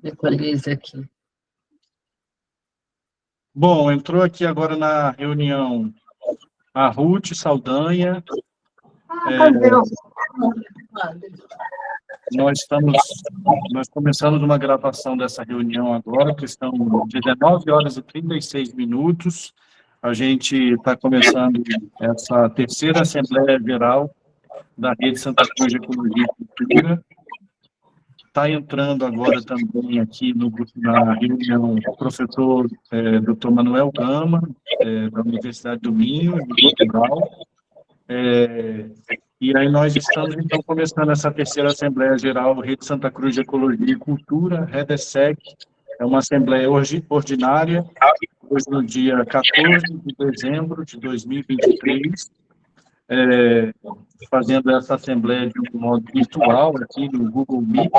Equaliza aqui. Bom, entrou aqui agora na reunião a Ruth Saldanha. Nós começamos uma gravação dessa reunião agora, que são 19 horas e 36 minutos. A gente está começando essa terceira Assembleia Geral da Rede Santa Cruz de Ecologia e Cultura. Está entrando agora também aqui na reunião o professor Dr. Manuel Gama, da Universidade do Minho, de Portugal. E aí nós estamos, então, começando essa terceira Assembleia Geral Rede Santa Cruz de Ecologia e Cultura, REDESEC. É uma Assembleia ordinária, hoje no dia 14 de dezembro de 2023, fazendo essa Assembleia de um modo virtual, aqui no Google Meet,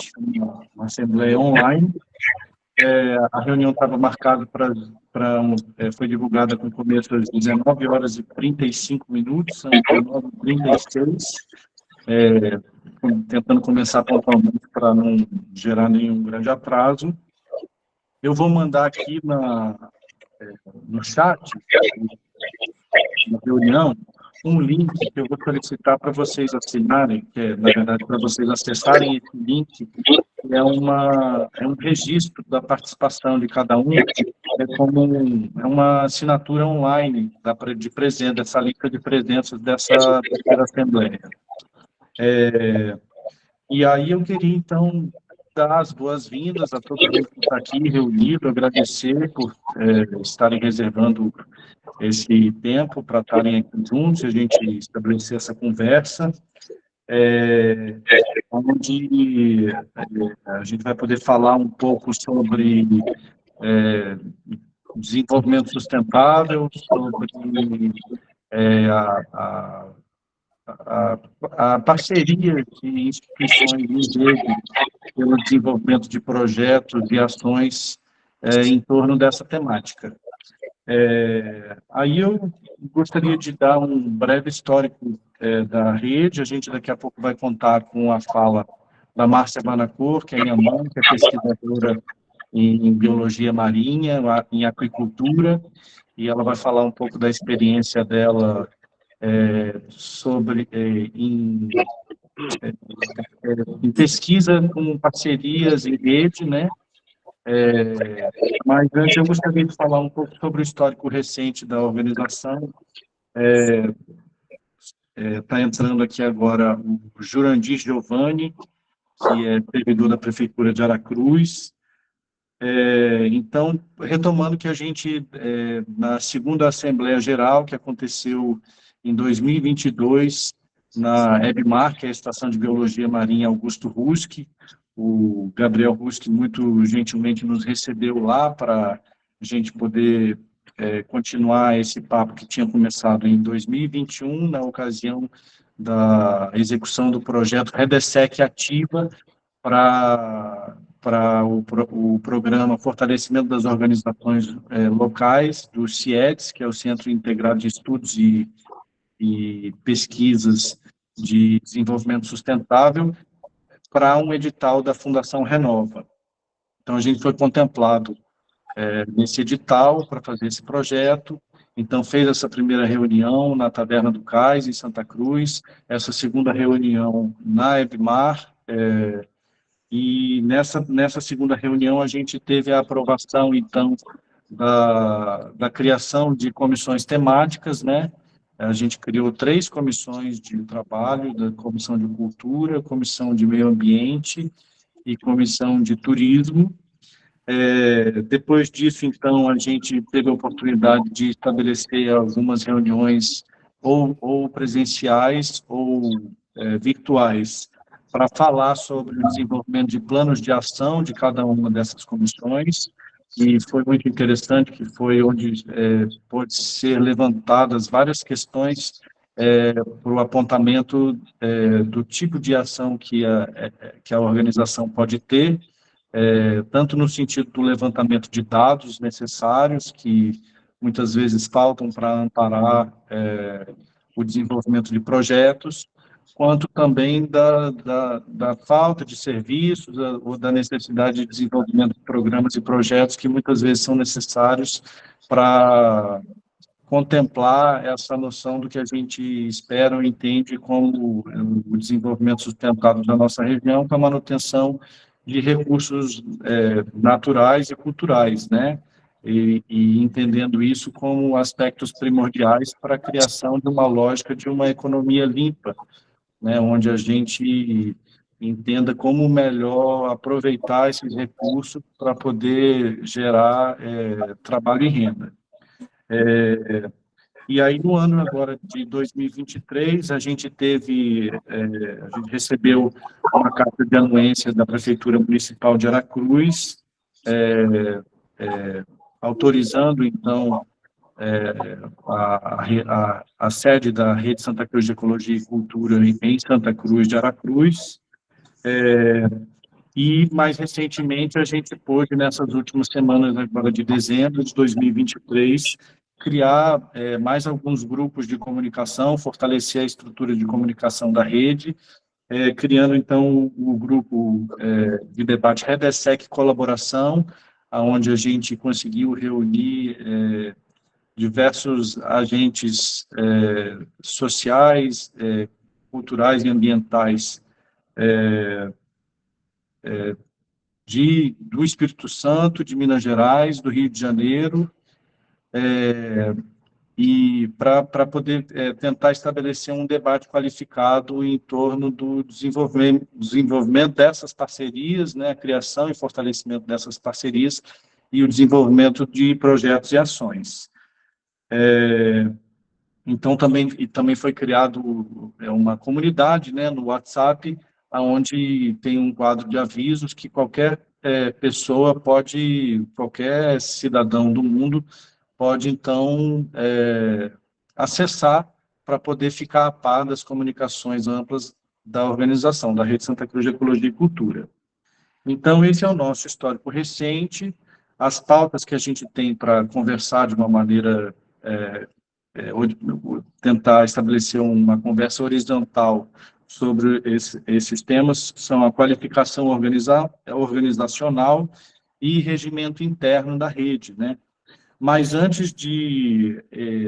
uma Assembleia online. A reunião estava marcada foi divulgada com começo às 19 horas e 35 minutos, são 19h36, tentando começar pontualmente para não gerar nenhum grande atraso. Eu vou mandar aqui no chat, na reunião, um link que eu vou solicitar para vocês assinarem, que é, na verdade, para vocês acessarem esse link, que é um registro da participação de cada um, é uma assinatura online de presença, dessa lista de presenças dessa terceira Assembleia. E aí eu queria, então, dar as boas-vindas a todo mundo que está aqui reunido, agradecer por estarem reservando esse tempo para estarem aqui juntos, a gente estabelecer essa conversa, onde a gente vai poder falar um pouco sobre desenvolvimento sustentável, sobre a parceria de instituições em rede pelo desenvolvimento de projetos e ações em torno dessa temática. Aí eu gostaria de dar um breve histórico da rede. A gente daqui a pouco vai contar com a fala da Márcia Banacor, que é minha mãe, que é pesquisadora em biologia marinha, em aquicultura, e ela vai falar um pouco da experiência dela em pesquisa com parcerias em rede, né? Mas antes eu gostaria de falar um pouco sobre o histórico recente da organização. Está entrando aqui agora o Jurandir Giovanni, que é servidor da Prefeitura de Aracruz. Então, retomando que a gente, na segunda Assembleia Geral, que aconteceu em 2022, na EBMAR, que é a Estação de Biologia Marinha Augusto Ruski, o Gabriel Ruski muito gentilmente nos recebeu lá para a gente poder continuar esse papo que tinha começado em 2021, na ocasião da execução do projeto REDESEC Ativa para o programa Fortalecimento das Organizações Locais, do CIEDS, que é o Centro Integrado de Estudos e Pesquisas de Desenvolvimento Sustentável, para um edital da Fundação Renova. Então, a gente foi contemplado nesse edital para fazer esse projeto. Então, fez essa primeira reunião na Taverna do Cais, em Santa Cruz, essa segunda reunião na EBMAR, e nessa segunda reunião a gente teve a aprovação, então, da criação de comissões temáticas, né? A gente criou 3 comissões de trabalho, da Comissão de Cultura, Comissão de Meio Ambiente e Comissão de Turismo. Depois disso, então, a gente teve a oportunidade de estabelecer algumas reuniões ou presenciais ou virtuais para falar sobre o desenvolvimento de planos de ação de cada uma dessas comissões, e foi muito interessante, que foi onde pôde ser levantadas várias questões para o apontamento do tipo de ação que a organização pode ter, tanto no sentido do levantamento de dados necessários, que muitas vezes faltam para amparar o desenvolvimento de projetos, quanto também da falta de serviços ou da necessidade de desenvolvimento de programas e projetos que muitas vezes são necessários para contemplar essa noção do que a gente espera ou entende como o desenvolvimento sustentável da nossa região, com a manutenção de recursos naturais e culturais, né? E entendendo isso como aspectos primordiais para a criação de uma lógica de uma economia limpa, né? Onde a gente entenda como melhor aproveitar esses recursos para poder gerar trabalho e renda. E aí, no ano agora de 2023, a gente recebeu uma carta de anuência da Prefeitura Municipal de Aracruz, autorizando, então, a sede da Rede Santa Cruz de Ecologia e Cultura em Santa Cruz de Aracruz. E, mais recentemente, a gente pôde, nessas últimas semanas agora de dezembro de 2023, criar mais alguns grupos de comunicação, fortalecer a estrutura de comunicação da rede, criando, então, o grupo de debate Redesec Colaboração, onde a gente conseguiu reunir diversos agentes sociais, culturais e ambientais do Espírito Santo, de Minas Gerais, do Rio de Janeiro, e para poder tentar estabelecer um debate qualificado em torno do desenvolvimento dessas parcerias, né, a criação e fortalecimento dessas parcerias e o desenvolvimento de projetos e ações. Então, também foi criado uma comunidade, né, no WhatsApp, onde tem um quadro de avisos que qualquer pessoa qualquer cidadão do mundo pode, então, acessar para poder ficar a par das comunicações amplas da organização, da Rede Santa Cruz de Ecologia e Cultura. Então, esse é o nosso histórico recente, as pautas que a gente tem para conversar de uma maneira, tentar estabelecer uma conversa horizontal sobre esses temas, são a qualificação organizacional e regimento interno da rede, né? Mas antes de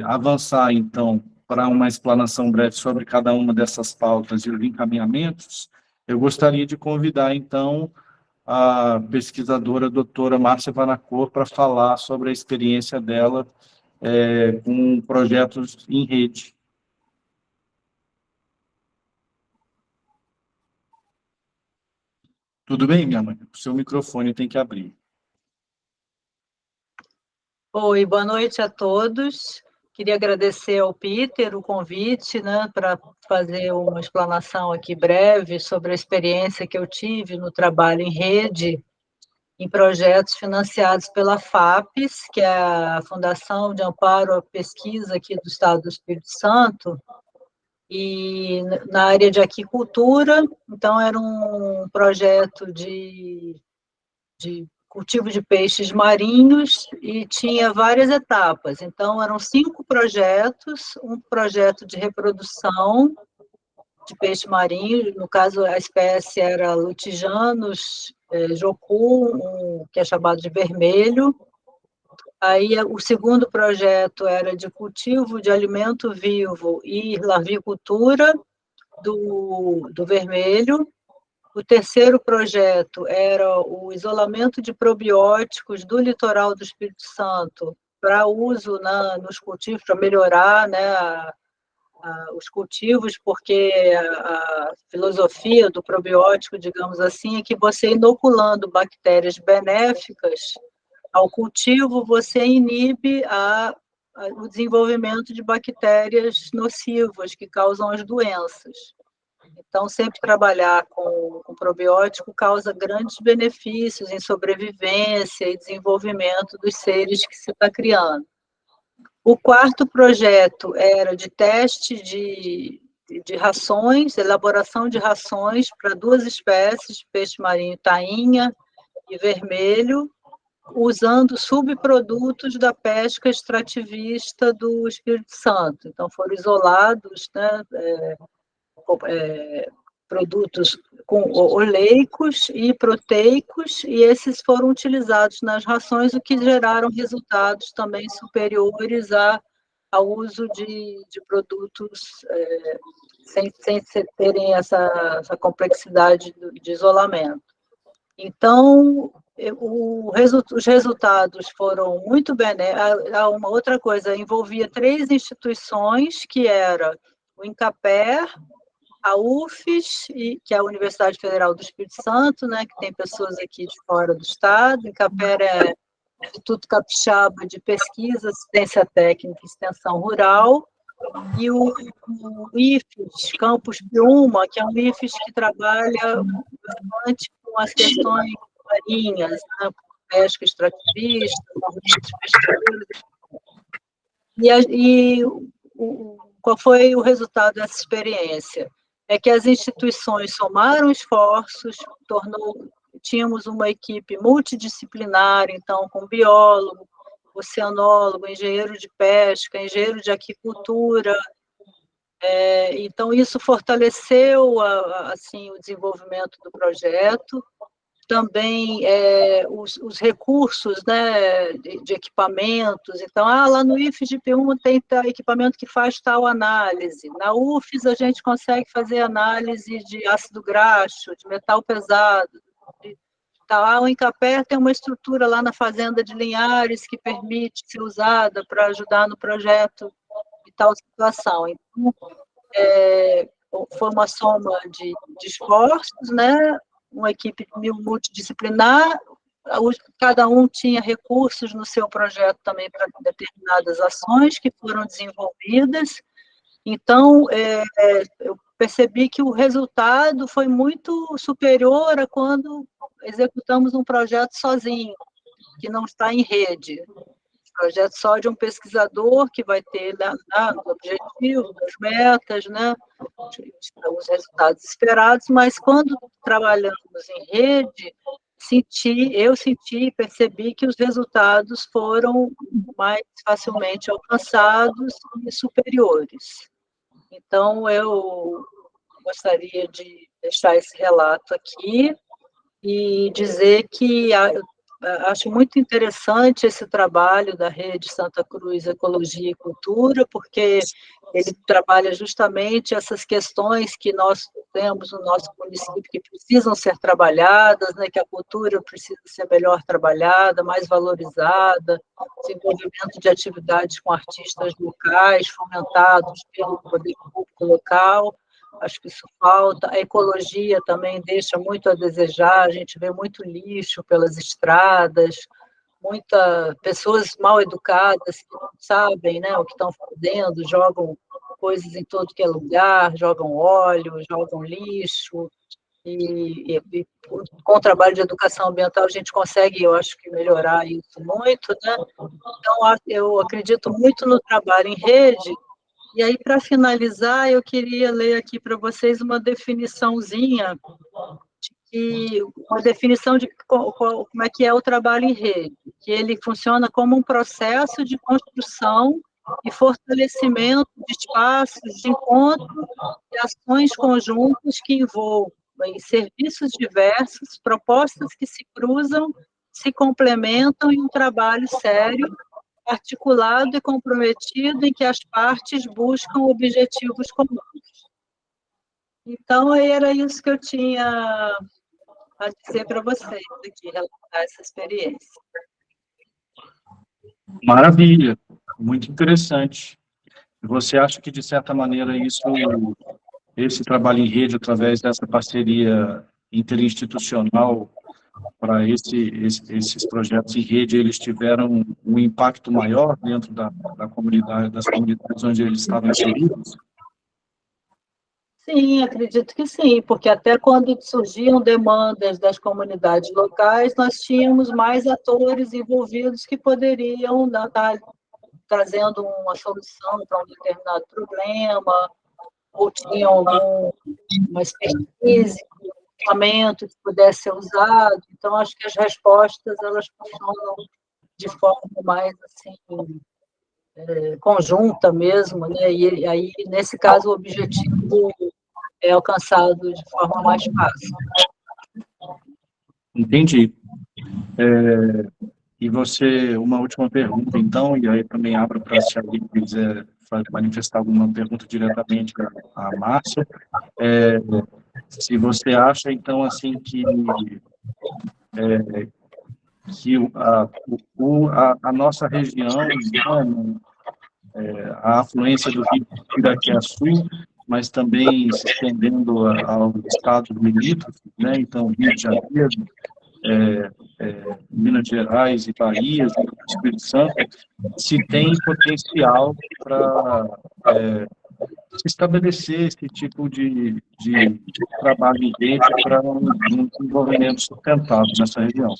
avançar, então, para uma explanação breve sobre cada uma dessas pautas e os encaminhamentos, eu gostaria de convidar, então, a pesquisadora doutora Márcia Vanacor para falar sobre a experiência dela com projetos em rede. Tudo bem, minha mãe? O seu microfone tem que abrir. Oi, boa noite a todos. Queria agradecer ao Peter o convite, né, para fazer uma explanação aqui breve sobre a experiência que eu tive no trabalho em rede, em projetos financiados pela FAPES, que é a Fundação de Amparo à Pesquisa aqui do Estado do Espírito Santo, e na área de aquicultura. Então, era um projeto de cultivo de peixes marinhos e tinha várias etapas. Então, eram 5 projetos, um projeto de reprodução de peixe marinho, no caso, a espécie era Lutijanus jocu, que é chamado de vermelho. Aí, o segundo projeto era de cultivo de alimento vivo e larvicultura do vermelho. O terceiro projeto era o isolamento de probióticos do litoral do Espírito Santo para uso nos cultivos, para melhorar, né, os cultivos, porque a filosofia do probiótico, digamos assim, é que você inoculando bactérias benéficas ao cultivo, você inibe o desenvolvimento de bactérias nocivas que causam as doenças. Então, sempre trabalhar com probiótico causa grandes benefícios em sobrevivência e desenvolvimento dos seres que se está criando. O quarto projeto era de teste de rações, elaboração de rações para 2 espécies, peixe marinho tainha e vermelho, usando subprodutos da pesca extrativista do Espírito Santo. Então, foram isolados, né, produtos oleicos e proteicos, e esses foram utilizados nas rações, o que geraram resultados também superiores ao uso de produtos sem terem essa complexidade de isolamento. Então, os resultados foram muito benéficos. Uma outra coisa, envolvia 3 instituições, que era o INCAPER, a UFES, que é a Universidade Federal do Espírito Santo, né, que tem pessoas aqui de fora do estado. O INCAPER é o Instituto Capixaba de Pesquisa, Assistência Técnica e Extensão Rural, e o IFES, Campus Piuma, que é um IFES que trabalha bastante com as questões marinhas, né, pesca extrativista, pesqueiros. Qual foi o resultado dessa experiência? É que as instituições somaram esforços, tínhamos uma equipe multidisciplinar, então, com biólogo, oceanólogo, engenheiro de pesca, engenheiro de aquicultura. Então, isso fortaleceu assim, o desenvolvimento do projeto. Também os recursos, né, de equipamentos. Então, lá no IFES de Piuma tem equipamento que faz tal análise. Na UFES, a gente consegue fazer análise de ácido graxo, de metal pesado. O INCAPER tem uma estrutura lá na fazenda de Linhares que permite ser usada para ajudar no projeto de tal situação. Então, foi uma soma de esforços, né? Uma equipe multidisciplinar, cada um tinha recursos no seu projeto também para determinadas ações que foram desenvolvidas. Então, eu percebi que o resultado foi muito superior a quando executamos um projeto sozinho, que não está em rede. Projeto só de um pesquisador que vai ter os objetivos, as metas, né, os resultados esperados, mas quando trabalhamos em rede, eu senti e percebi que os resultados foram mais facilmente alcançados e superiores. Então, eu gostaria de deixar esse relato aqui e dizer que acho muito interessante esse trabalho da Rede Santa Cruz Ecologia e Cultura, porque ele trabalha justamente essas questões que nós temos no nosso município, que precisam ser trabalhadas, né, que a cultura precisa ser melhor trabalhada, mais valorizada, desenvolvimento de atividades com artistas locais, fomentados pelo poder público local. Acho que isso falta. A ecologia também deixa muito a desejar, a gente vê muito lixo pelas estradas, pessoas mal educadas que não sabem, né, o que estão fazendo, jogam coisas em todo que é lugar, jogam óleo, jogam lixo, e com o trabalho de educação ambiental a gente consegue, eu acho que melhorar isso muito, né? Então, eu acredito muito no trabalho em rede. E aí, para finalizar, eu queria ler aqui para vocês uma definiçãozinha, uma definição de como é que é o trabalho em rede, que ele funciona como um processo de construção e fortalecimento de espaços de encontro e ações conjuntas que envolvem serviços diversos, propostas que se cruzam, se complementam em um trabalho sério, articulado e comprometido em que as partes buscam objetivos comuns. Então, era isso que eu tinha a dizer para vocês aqui, relatar essa experiência. Maravilha, muito interessante. Você acha que, de certa maneira, esse trabalho em rede, através dessa parceria interinstitucional, para esses projetos em rede, eles tiveram um impacto maior dentro da comunidade, das comunidades onde eles estavam inseridos? Sim, acredito que sim, porque até quando surgiam demandas das comunidades locais, nós tínhamos mais atores envolvidos que poderiam estar trazendo uma solução para um determinado problema, ou tinham alguma expertise, equipamento que pudesse ser usado. Então, acho que as respostas elas funcionam de forma mais assim conjunta mesmo, né? E aí, nesse caso, o objetivo é alcançado de forma mais fácil. Entendi. E você, uma última pergunta, então, e aí também abro para se alguém quiser manifestar alguma pergunta diretamente à Márcia. Se você acha, então, assim, que a nossa região, né, a afluência do Rio de Piraquê-Açu, mas também se estendendo ao estado limítrofe, né, então Rio de Janeiro, Minas Gerais e Bahia, junto com o Espírito Santo, se tem potencial para se estabelecer esse tipo de trabalho em rede para um desenvolvimento sustentável nessa região.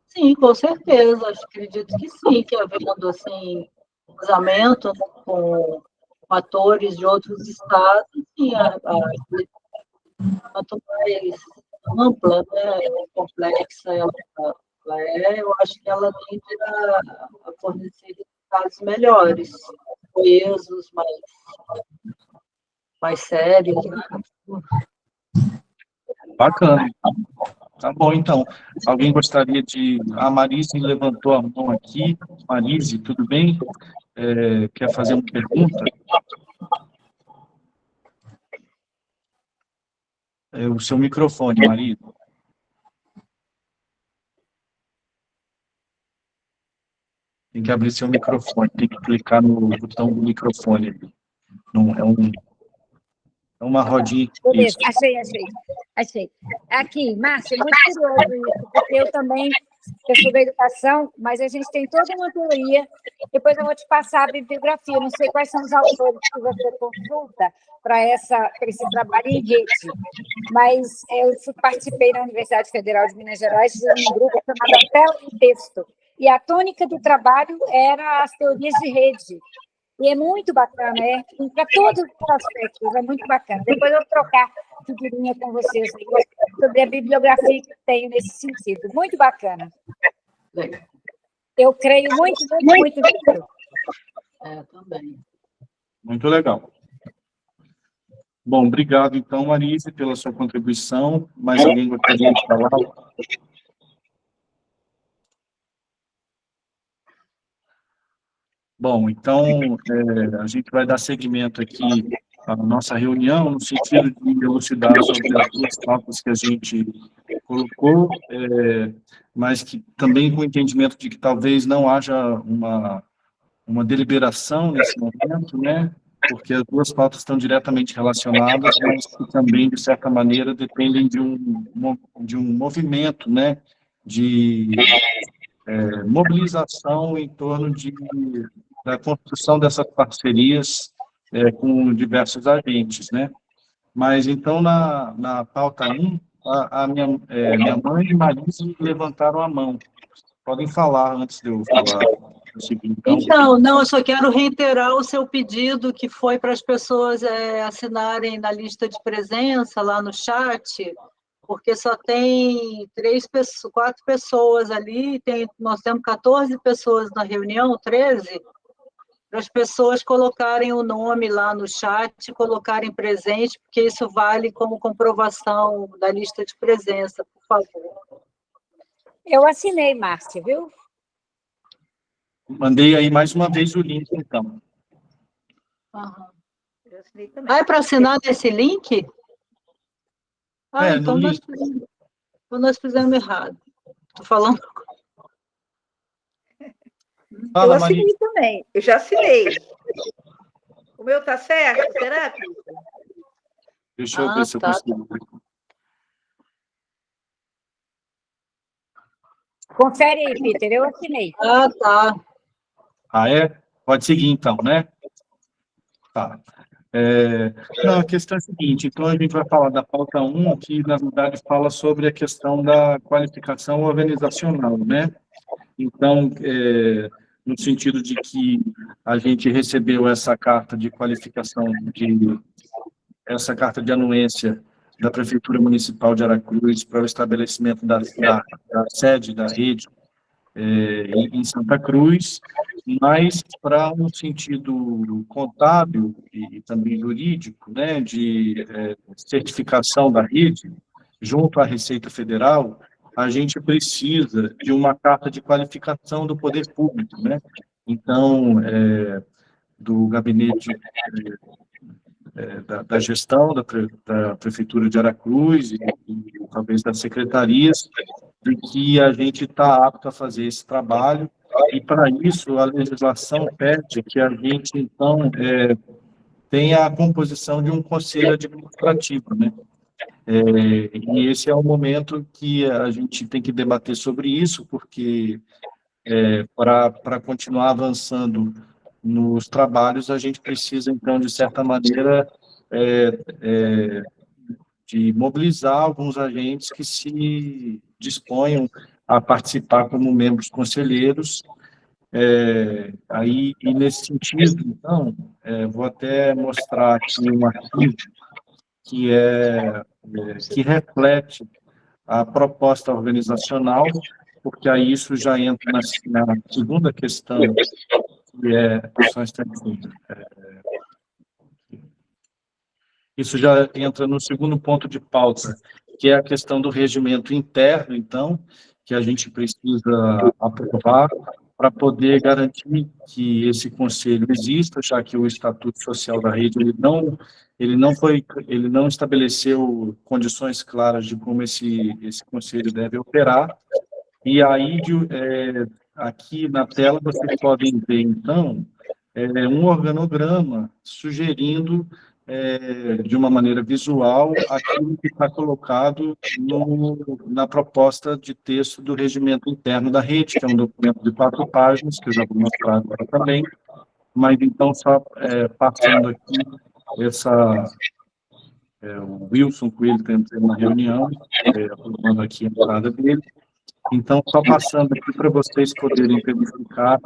Sim, com certeza, acredito que sim, que havendo, assim, cruzamento, né, com atores de outros estados, sim, quanto mais ampla, né, complexa ela é, eu acho que ela tende a fornecer resultados melhores, coesos, mais sérios, né? Bacana. Tá bom, então. Alguém gostaria de... A Marise levantou a mão aqui. Marise, tudo bem? Quer fazer uma pergunta? O seu microfone, Marise. Tem que abrir seu microfone, tem que clicar no botão do microfone ali. Não, é uma rodinha. Beleza, achei. Aqui, Márcia, é muito curioso isso, porque eu sou da educação, mas a gente tem toda uma teoria, depois eu vou te passar a bibliografia, não sei quais são os autores que você consulta para esse trabalho em rede, mas eu participei na Universidade Federal de Minas Gerais de um grupo chamado Tela em Texto, e a tônica do trabalho era as teorias de rede. E é muito bacana, para todos os aspectos, é muito bacana. Depois eu vou trocar figurinha com vocês aí, sobre a bibliografia que tenho nesse sentido. Muito bacana. Eu creio muito nisso. Também. Muito legal. Bom, obrigado, então, Marise, pela sua contribuição. Mais alguém gostaria de falar? Bom, então, a gente vai dar seguimento aqui à nossa reunião, no sentido de elucidar sobre as duas pautas que a gente colocou, mas que também com o entendimento de que talvez não haja uma deliberação nesse momento, né? Porque as duas pautas estão diretamente relacionadas, mas que também, de certa maneira, dependem de um movimento, né? De mobilização em torno da construção dessas parcerias com diversos agentes, né? Mas, então, na pauta 1, a minha mãe e Marise levantaram a mão. Podem falar antes de eu falar o seguinte. Então, não, eu só quero reiterar o seu pedido, que foi para as pessoas assinarem na lista de presença, lá no chat, porque só tem 4 pessoas ali, nós temos 14 pessoas na reunião, 13, para as pessoas colocarem o nome lá no chat, colocarem presente, porque isso vale como comprovação da lista de presença, por favor. Eu assinei, Márcia, viu? Mandei aí mais uma vez o link, então. Aham. Eu assinei também. É para assinar nesse link? Então nós fizemos errado. Estou falando. Eu assinei também. Eu já assinei. O meu está certo? Será, Peter? Deixa eu ver se eu consigo. Confere aí, Peter, eu assinei. Tá. Pode seguir, então, né? Tá. Não, a questão é a seguinte, então a gente vai falar da pauta 1, que, na verdade, fala sobre a questão da qualificação organizacional, né? Então, no sentido de que a gente recebeu essa carta de qualificação, essa carta de anuência da Prefeitura Municipal de Aracruz para o estabelecimento da sede da rede em Santa Cruz, mas para um sentido contábil e também jurídico, né, de certificação da rede, junto à Receita Federal, a gente precisa de uma carta de qualificação do poder público, né? Então, do gabinete da gestão da Prefeitura de Aracruz e talvez das secretarias, de que a gente está apto a fazer esse trabalho, e para isso a legislação pede que a gente, então, tenha a composição de um conselho administrativo, né? E esse é o momento que a gente tem que debater sobre isso, porque para continuar avançando nos trabalhos, a gente precisa, então, de certa maneira, de mobilizar alguns agentes que se disponham a participar como membros conselheiros. E nesse sentido, então, vou até mostrar aqui um artigo que reflete a proposta organizacional, porque aí isso já entra na segunda questão, que só um instantinho. Isso já entra no segundo ponto de pauta, que é a questão do regimento interno, então, que a gente precisa aprovar para poder garantir que esse conselho exista, já que o Estatuto Social da Rede ele não estabeleceu condições claras de como esse conselho deve operar. E aí, aqui na tela, vocês podem ver, então, um organograma sugerindo, de uma maneira visual, aquilo que está colocado na proposta de texto do regimento interno da rede, que é um documento de 4 páginas, que eu já vou mostrar agora também, mas então, só passando aqui, o Wilson Coelho está entrando na reunião, aprovando aqui a entrada dele. Então, só passando aqui para vocês poderem verificar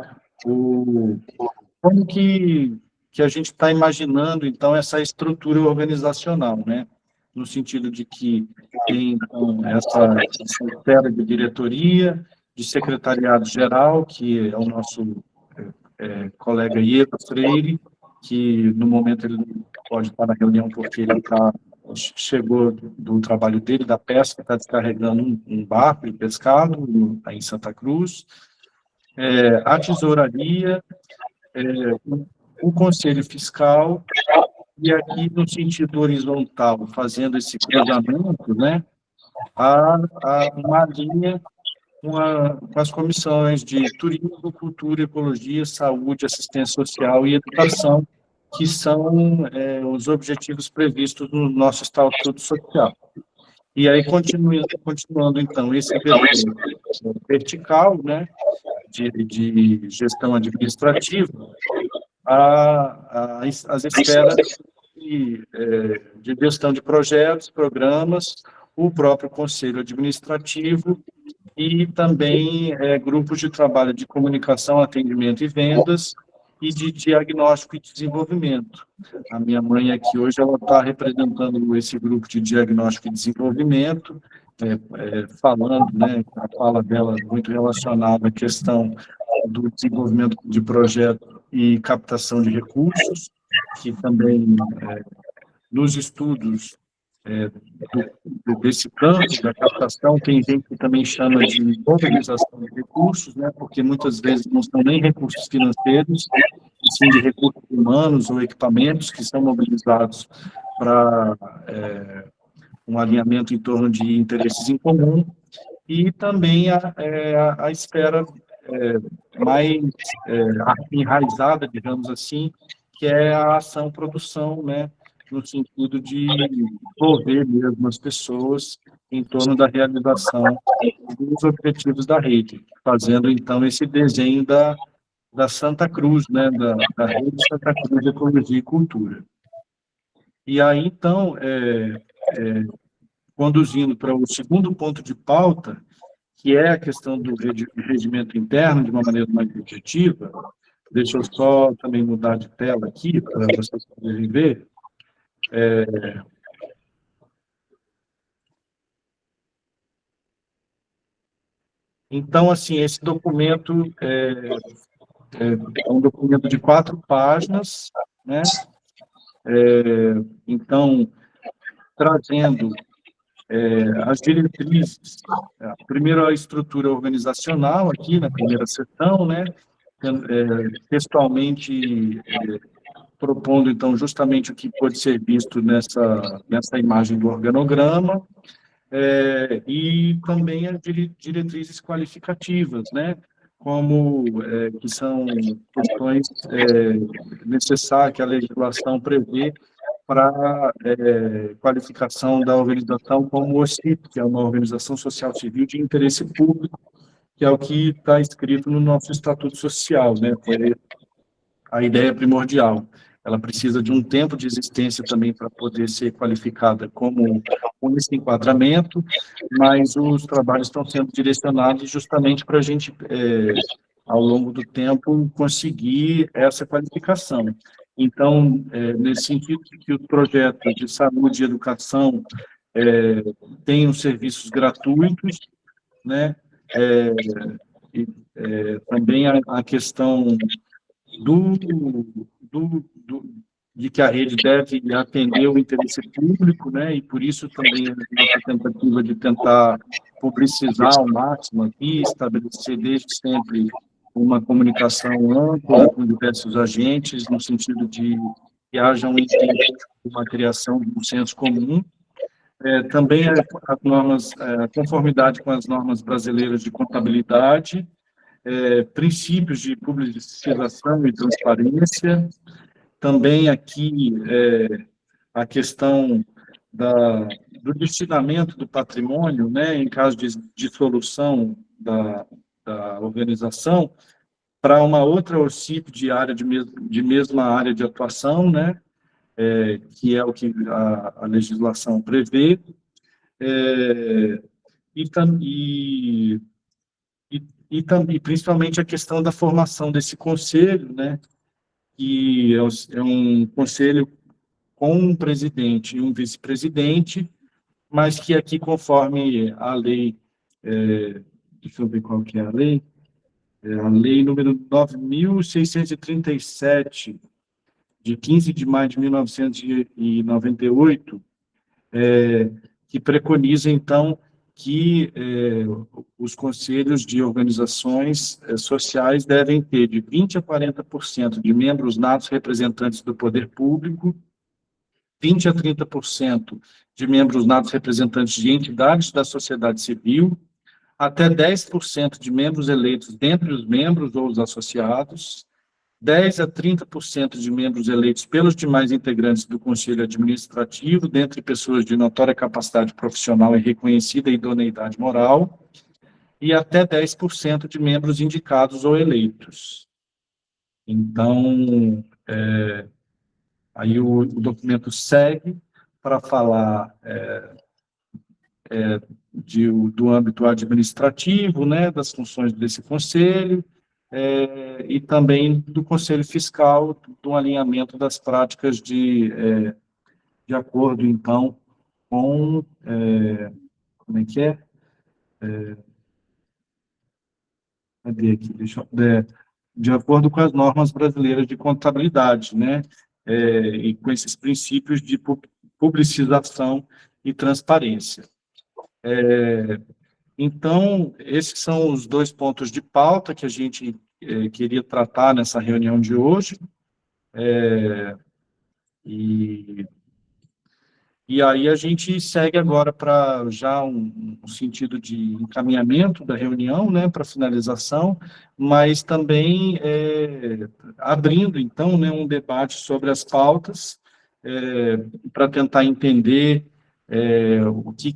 como que a gente está imaginando, então, essa estrutura organizacional, né? No sentido de que tem, então, essa esfera de diretoria, de secretariado geral, que é o nosso colega Ieta Freire, que, no momento, ele não pode estar na reunião porque ele chegou do trabalho dele, da pesca, está descarregando um barco de pescado em Santa Cruz, a tesouraria, o Conselho Fiscal, e aqui no sentido horizontal, fazendo esse cruzamento, né, há uma linha com as comissões de Turismo, Cultura, Ecologia, Saúde, Assistência Social e Educação, que são os objetivos previstos no nosso Estatuto Social. E aí, continuando então, esse vertical, né, de gestão administrativa, as esferas de gestão de projetos, programas, o próprio conselho administrativo e também grupos de trabalho de comunicação, atendimento e vendas e de diagnóstico e desenvolvimento. A minha mãe aqui hoje, ela está representando esse grupo de diagnóstico e desenvolvimento, falando, né, a fala dela muito relacionada à questão do desenvolvimento de projetos e captação de recursos, que também, nos estudos desse campo da captação, tem gente que também chama de mobilização de recursos, né, porque muitas vezes não são nem recursos financeiros, e sim de recursos humanos ou equipamentos que são mobilizados para um alinhamento em torno de interesses em comum, e também a esfera mais enraizada, digamos assim, que é a ação-produção, né, no sentido de envolver mesmo as pessoas em torno da realização dos objetivos da rede, fazendo, então, esse desenho da Santa Cruz, né, da Rede Santa Cruz de Ecologia e Cultura. E aí, então, conduzindo para o segundo ponto de pauta, que é a questão do regimento interno, de uma maneira mais objetiva. Deixa eu só também mudar de tela aqui, para vocês poderem ver. Então, assim, esse documento é um documento de 4 páginas, né? Então, trazendo as diretrizes, primeiro a estrutura organizacional, aqui na primeira seção, né? Textualmente, propondo, então, justamente o que pode ser visto nessa imagem do organograma, e também as diretrizes qualificativas, né? Como que são questões necessárias que a legislação prevê para qualificação da organização como OCIP, que é uma organização social civil de interesse público, que é o que está escrito no nosso Estatuto Social, né? Foi a ideia primordial. Ela precisa de um tempo de existência também para poder ser qualificada como com esse enquadramento, mas os trabalhos estão sendo direcionados justamente para a gente, ao longo do tempo, conseguir essa qualificação. Então, nesse sentido que o projeto de saúde e educação tem os serviços gratuitos, né? Também a questão de que a rede deve atender o interesse público, né? E por isso também a nossa tentativa de tentar publicizar ao máximo aqui, estabelecer desde sempre uma comunicação ampla com diversos agentes, no sentido de que haja uma criação de um senso comum. Também a conformidade com as normas brasileiras de contabilidade, princípios de publicização e transparência, também aqui a questão do destinamento do patrimônio, né, em caso de dissolução da organização, para uma outra OCIP de mesma área de atuação, né, que é o que a legislação prevê, e principalmente a questão da formação desse conselho, né, que é um conselho com um presidente e um vice-presidente, mas que aqui, conforme a lei, deixa eu ver qual que é a lei número 9.637, de 15 de maio de 1998, que preconiza, então, que os conselhos de organizações sociais devem ter de 20% a 40% de membros natos representantes do poder público, 20% a 30% de membros natos representantes de entidades da sociedade civil, até 10% de membros eleitos dentre os membros ou os associados, 10% a 30% de membros eleitos pelos demais integrantes do Conselho Administrativo, dentre pessoas de notória capacidade profissional e reconhecida idoneidade moral, e até 10% de membros indicados ou eleitos. Então, aí o documento segue para falar do âmbito administrativo, né, das funções desse conselho, e também do Conselho Fiscal, do alinhamento das práticas de acordo, então, com... como é que é? Cadê aqui? De acordo com as normas brasileiras de contabilidade, né? E com esses princípios de publicização e transparência. Então, esses são os 2 pontos de pauta que a gente queria tratar nessa reunião de hoje. E aí a gente segue agora para já um sentido de encaminhamento da reunião, né, para finalização, mas também abrindo, então, né, um debate sobre as pautas, para tentar entender o que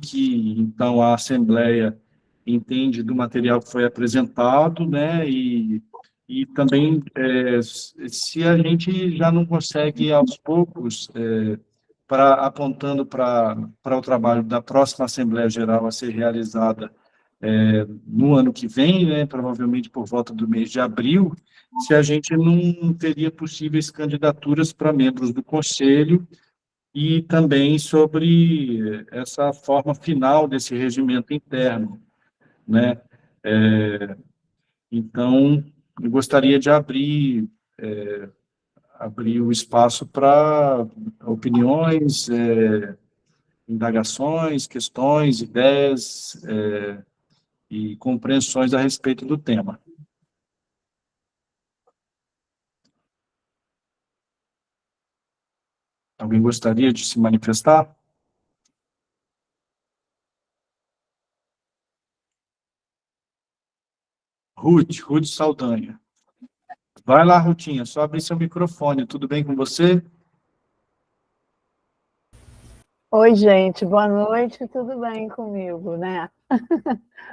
então, a Assembleia entende do material que foi apresentado, né, e também se a gente já não consegue, aos poucos, apontando para o trabalho da próxima Assembleia Geral a ser realizada no ano que vem, né, provavelmente por volta do mês de abril, se a gente não teria possíveis candidaturas para membros do Conselho, e também sobre essa forma final desse regimento interno, né? Então, eu gostaria de abrir o espaço para opiniões, indagações, questões, ideias e compreensões a respeito do tema. Alguém gostaria de se manifestar? Ruth Saldanha. Vai lá, Rutinha, só abrir seu microfone. Tudo bem com você? Oi, gente, boa noite, tudo bem comigo, né?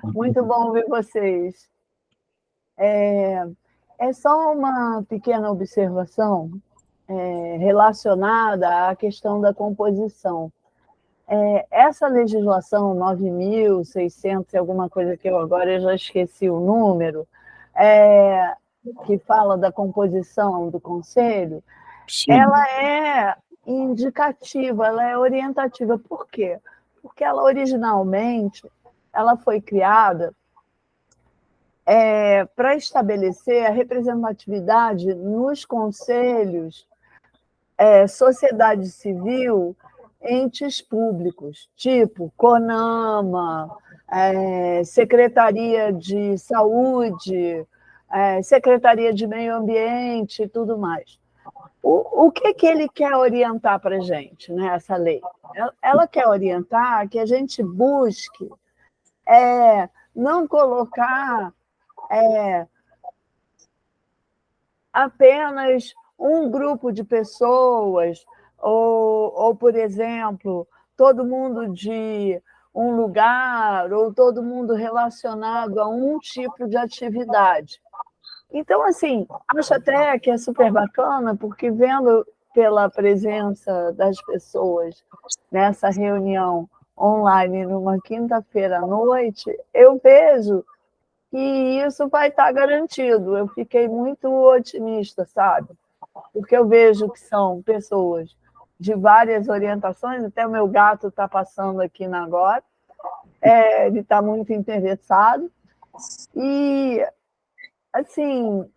Muito bom ver vocês. É só uma pequena observação relacionada à questão da composição. Essa legislação 9.600, alguma coisa que eu já esqueci o número, que fala da composição do conselho, Sim. ela é indicativa, ela é orientativa. Por quê? Porque ela originalmente ela foi criada para estabelecer a representatividade nos conselhos, sociedade civil, entes públicos, tipo CONAMA, Secretaria de Saúde, Secretaria de Meio Ambiente e tudo mais. O que ele quer orientar para a gente, né, essa lei? Ela quer orientar que a gente busque não colocar apenas um grupo de pessoas, ou, por exemplo, todo mundo de um lugar, ou todo mundo relacionado a um tipo de atividade. Então, assim, acho até que é super bacana, porque vendo pela presença das pessoas nessa reunião online numa quinta-feira à noite, eu vejo que isso vai estar garantido. Eu fiquei muito otimista, sabe? Porque eu vejo que são pessoas de várias orientações, até o meu gato está passando aqui agora, ele está muito interessado, e assim,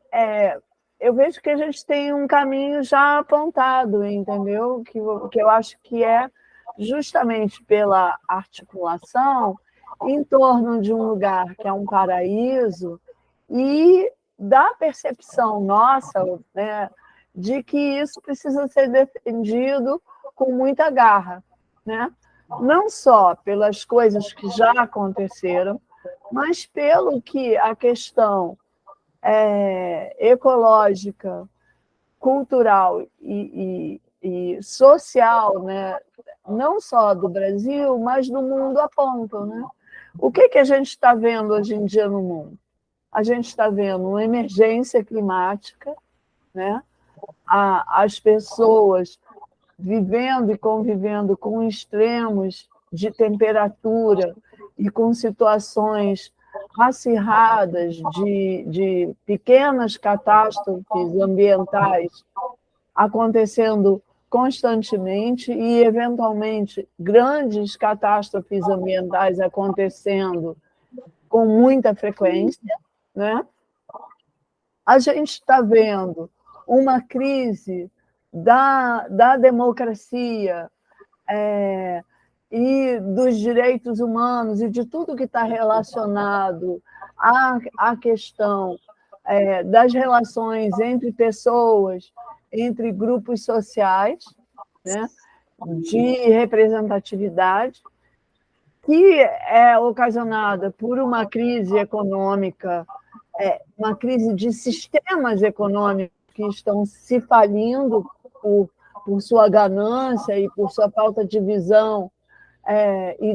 eu vejo que a gente tem um caminho já apontado, entendeu? Que eu acho que é justamente pela articulação em torno de um lugar que é um paraíso e da percepção nossa, né, de que isso precisa ser defendido com muita garra, né? Não só pelas coisas que já aconteceram, mas pelo que a questão ecológica, cultural e social, né? Não só do Brasil, mas do mundo apontam. Né? O que a gente está vendo hoje em dia no mundo? A gente está vendo uma emergência climática, né? As pessoas vivendo e convivendo com extremos de temperatura e com situações acirradas de pequenas catástrofes ambientais acontecendo constantemente e, eventualmente, grandes catástrofes ambientais acontecendo com muita frequência, né? A gente está vendo uma crise da democracia e dos direitos humanos e de tudo que está relacionado à questão das relações entre pessoas, entre grupos sociais, né, de representatividade, que é ocasionada por uma crise econômica, uma crise de sistemas econômicos que estão se falindo por sua ganância e por sua falta de visão e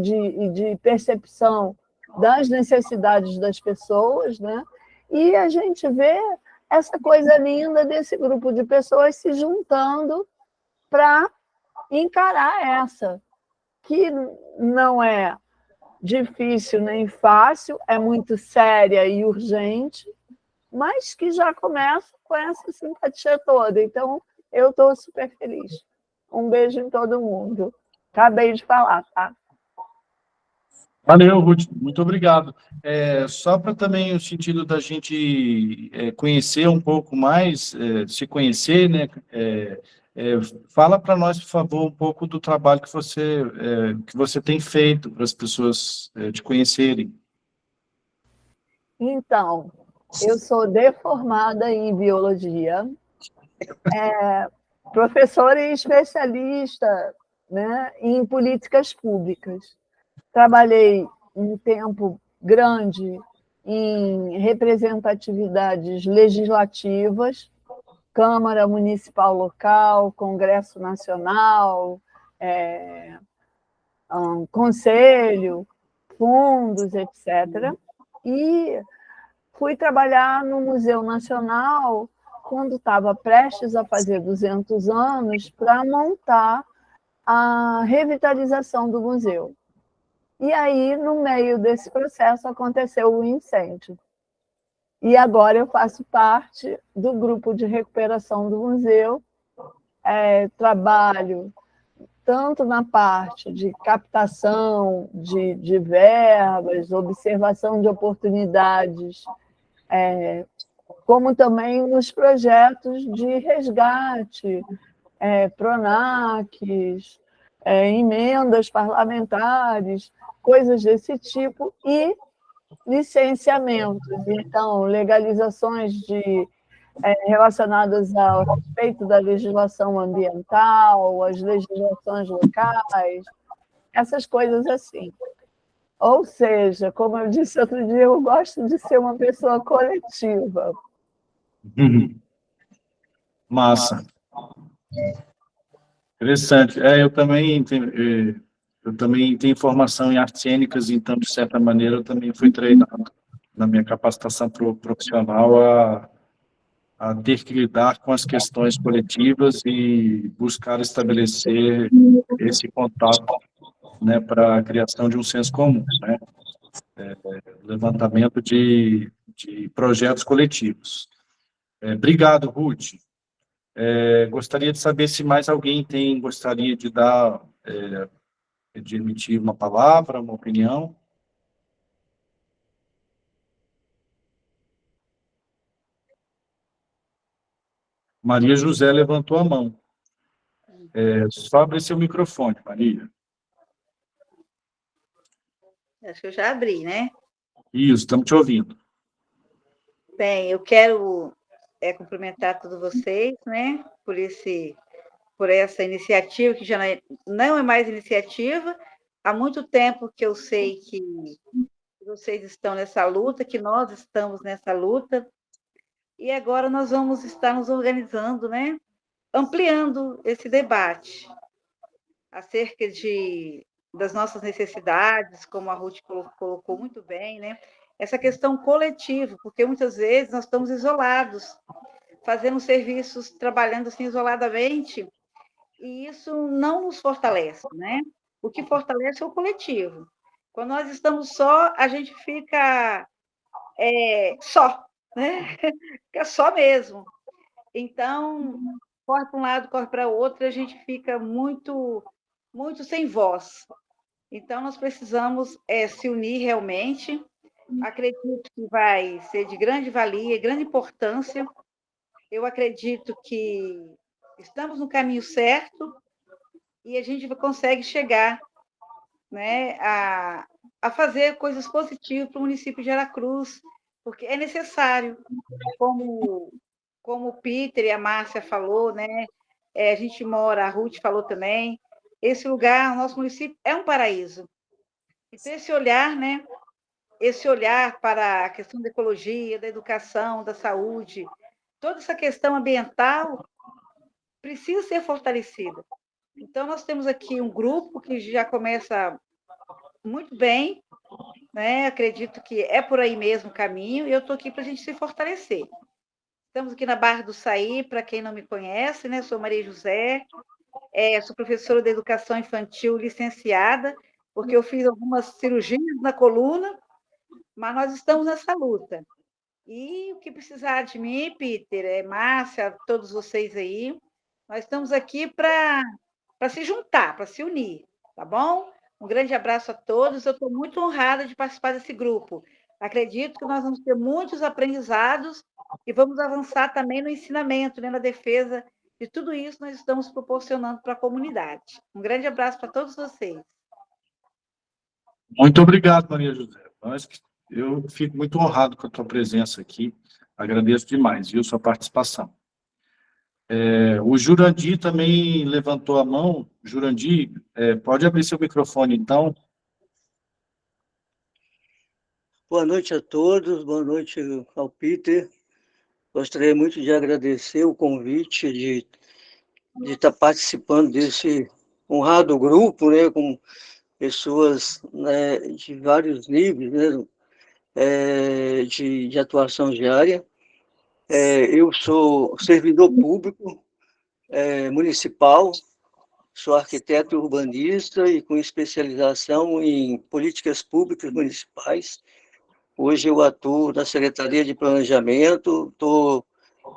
de percepção das necessidades das pessoas, né? E a gente vê essa coisa linda desse grupo de pessoas se juntando para encarar essa, que não é difícil nem fácil, é muito séria e urgente, mas que já começa com essa simpatia toda. Então, eu estou super feliz. Um beijo em todo mundo. Acabei de falar, tá? Valeu, Ruth, muito obrigado. Só para também o sentido da gente conhecer um pouco mais, se conhecer, né? Fala para nós, por favor, um pouco do trabalho que você tem feito para as pessoas te conhecerem. Então, eu sou deformada em biologia, professora e especialista, né, em políticas públicas. Trabalhei um tempo grande em representatividades legislativas, Câmara Municipal Local, Congresso Nacional, Conselho, fundos, etc. E fui trabalhar no Museu Nacional quando estava prestes a fazer 200 anos para montar a revitalização do museu. E aí, no meio desse processo, aconteceu o incêndio. E agora eu faço parte do grupo de recuperação do museu, trabalho tanto na parte de captação de verbas, observação de oportunidades, como também nos projetos de resgate, PRONACs, emendas parlamentares, coisas desse tipo, e licenciamentos. Então, legalizações relacionadas ao respeito da legislação ambiental, as legislações locais, essas coisas assim. Ou seja, como eu disse outro dia, eu gosto de ser uma pessoa coletiva. Massa. Interessante. Eu também tenho formação em artes cênicas, então, de certa maneira, eu também fui treinado na minha capacitação profissional a ter que lidar com as questões coletivas e buscar estabelecer esse contato, né, para a criação de um senso comum, né, levantamento de projetos coletivos. Obrigado, Ruth. Gostaria de saber se mais alguém gostaria de emitir uma palavra, uma opinião. Maria José levantou a mão. Só abre seu microfone, Maria. Acho que eu já abri, né? Isso, estamos te ouvindo. Bem, eu quero cumprimentar todos vocês, né, por essa iniciativa, que já não é mais iniciativa. Há muito tempo que eu sei que vocês estão nessa luta, que nós estamos nessa luta, e agora nós vamos estar nos organizando, né, ampliando esse debate acerca das nossas necessidades, como a Ruth colocou muito bem, né? Essa questão coletiva, porque muitas vezes nós estamos isolados, fazendo serviços, trabalhando assim isoladamente, e isso não nos fortalece, né? O que fortalece é o coletivo. Quando nós estamos só, a gente fica só, né? Fica só mesmo. Então, corre para um lado, corre para o outro, e a gente fica muito, muito sem voz. Então, nós precisamos se unir realmente. Acredito que vai ser de grande valia, grande importância. Eu acredito que estamos no caminho certo e a gente consegue chegar, né, a fazer coisas positivas para o município de Aracruz, porque é necessário, como o Peter e a Márcia falou, né? A gente mora, a Ruth falou também, esse lugar, o nosso município, é um paraíso. Então, esse olhar, né? Esse olhar para a questão da ecologia, da educação, da saúde, toda essa questão ambiental precisa ser fortalecida. Então, nós temos aqui um grupo que já começa muito bem, né? Acredito que é por aí mesmo o caminho, e eu estou aqui para a gente se fortalecer. Estamos aqui na Barra do Saí, para quem não me conhece, né? Sou Maria José, sou professora de educação infantil licenciada, porque eu fiz algumas cirurgias na coluna, mas nós estamos nessa luta. E o que precisar de mim, Peter, Márcia, todos vocês aí, nós estamos aqui para se juntar, para se unir, tá bom? Um grande abraço a todos. Eu estou muito honrada de participar desse grupo. Acredito que nós vamos ter muitos aprendizados e vamos avançar também no ensinamento, né, na defesa de tudo isso que nós estamos proporcionando para a comunidade. Um grande abraço para todos vocês. Muito obrigado, Maria José. Eu fico muito honrado com a tua presença aqui. Agradeço demais, viu, sua participação. O Jurandir também levantou a mão. Jurandir, pode abrir seu microfone, então. Boa noite a todos, boa noite ao Peter. Gostaria muito de agradecer o convite de estar participando desse honrado grupo, né, com pessoas, né, de vários níveis, né, de atuação diária. Eu sou servidor público municipal, sou arquiteto urbanista e com especialização em políticas públicas municipais. Hoje eu atuo na Secretaria de Planejamento, estou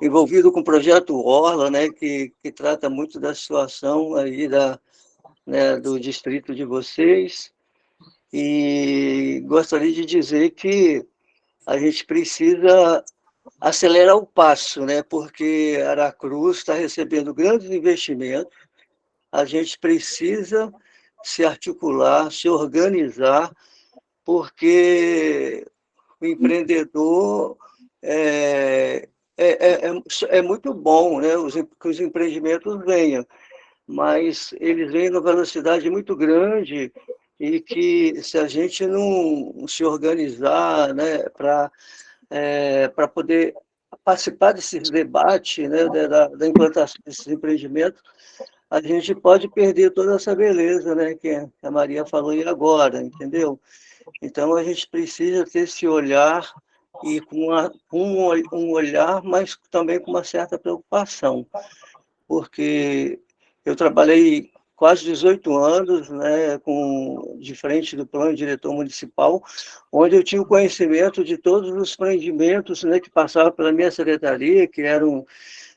envolvido com o projeto Orla, né, que trata muito da situação aí do distrito de vocês, e gostaria de dizer que a gente precisa acelerar o passo, né, porque Aracruz está recebendo grandes investimentos, a gente precisa se articular, se organizar, porque o empreendedor é muito bom, né, que os empreendimentos venham, mas eles vêm numa velocidade muito grande e que, se a gente não se organizar, né, para poder participar desses debates, né, da implantação desses empreendimentos, a gente pode perder toda essa beleza, né, que a Maria falou aí agora, entendeu? Então, a gente precisa ter esse olhar e com um olhar, mas também com uma certa preocupação, porque eu trabalhei quase 18 anos, né, de frente do plano diretor municipal, onde eu tinha o conhecimento de todos os empreendimentos, né, que passavam pela minha secretaria, que eram,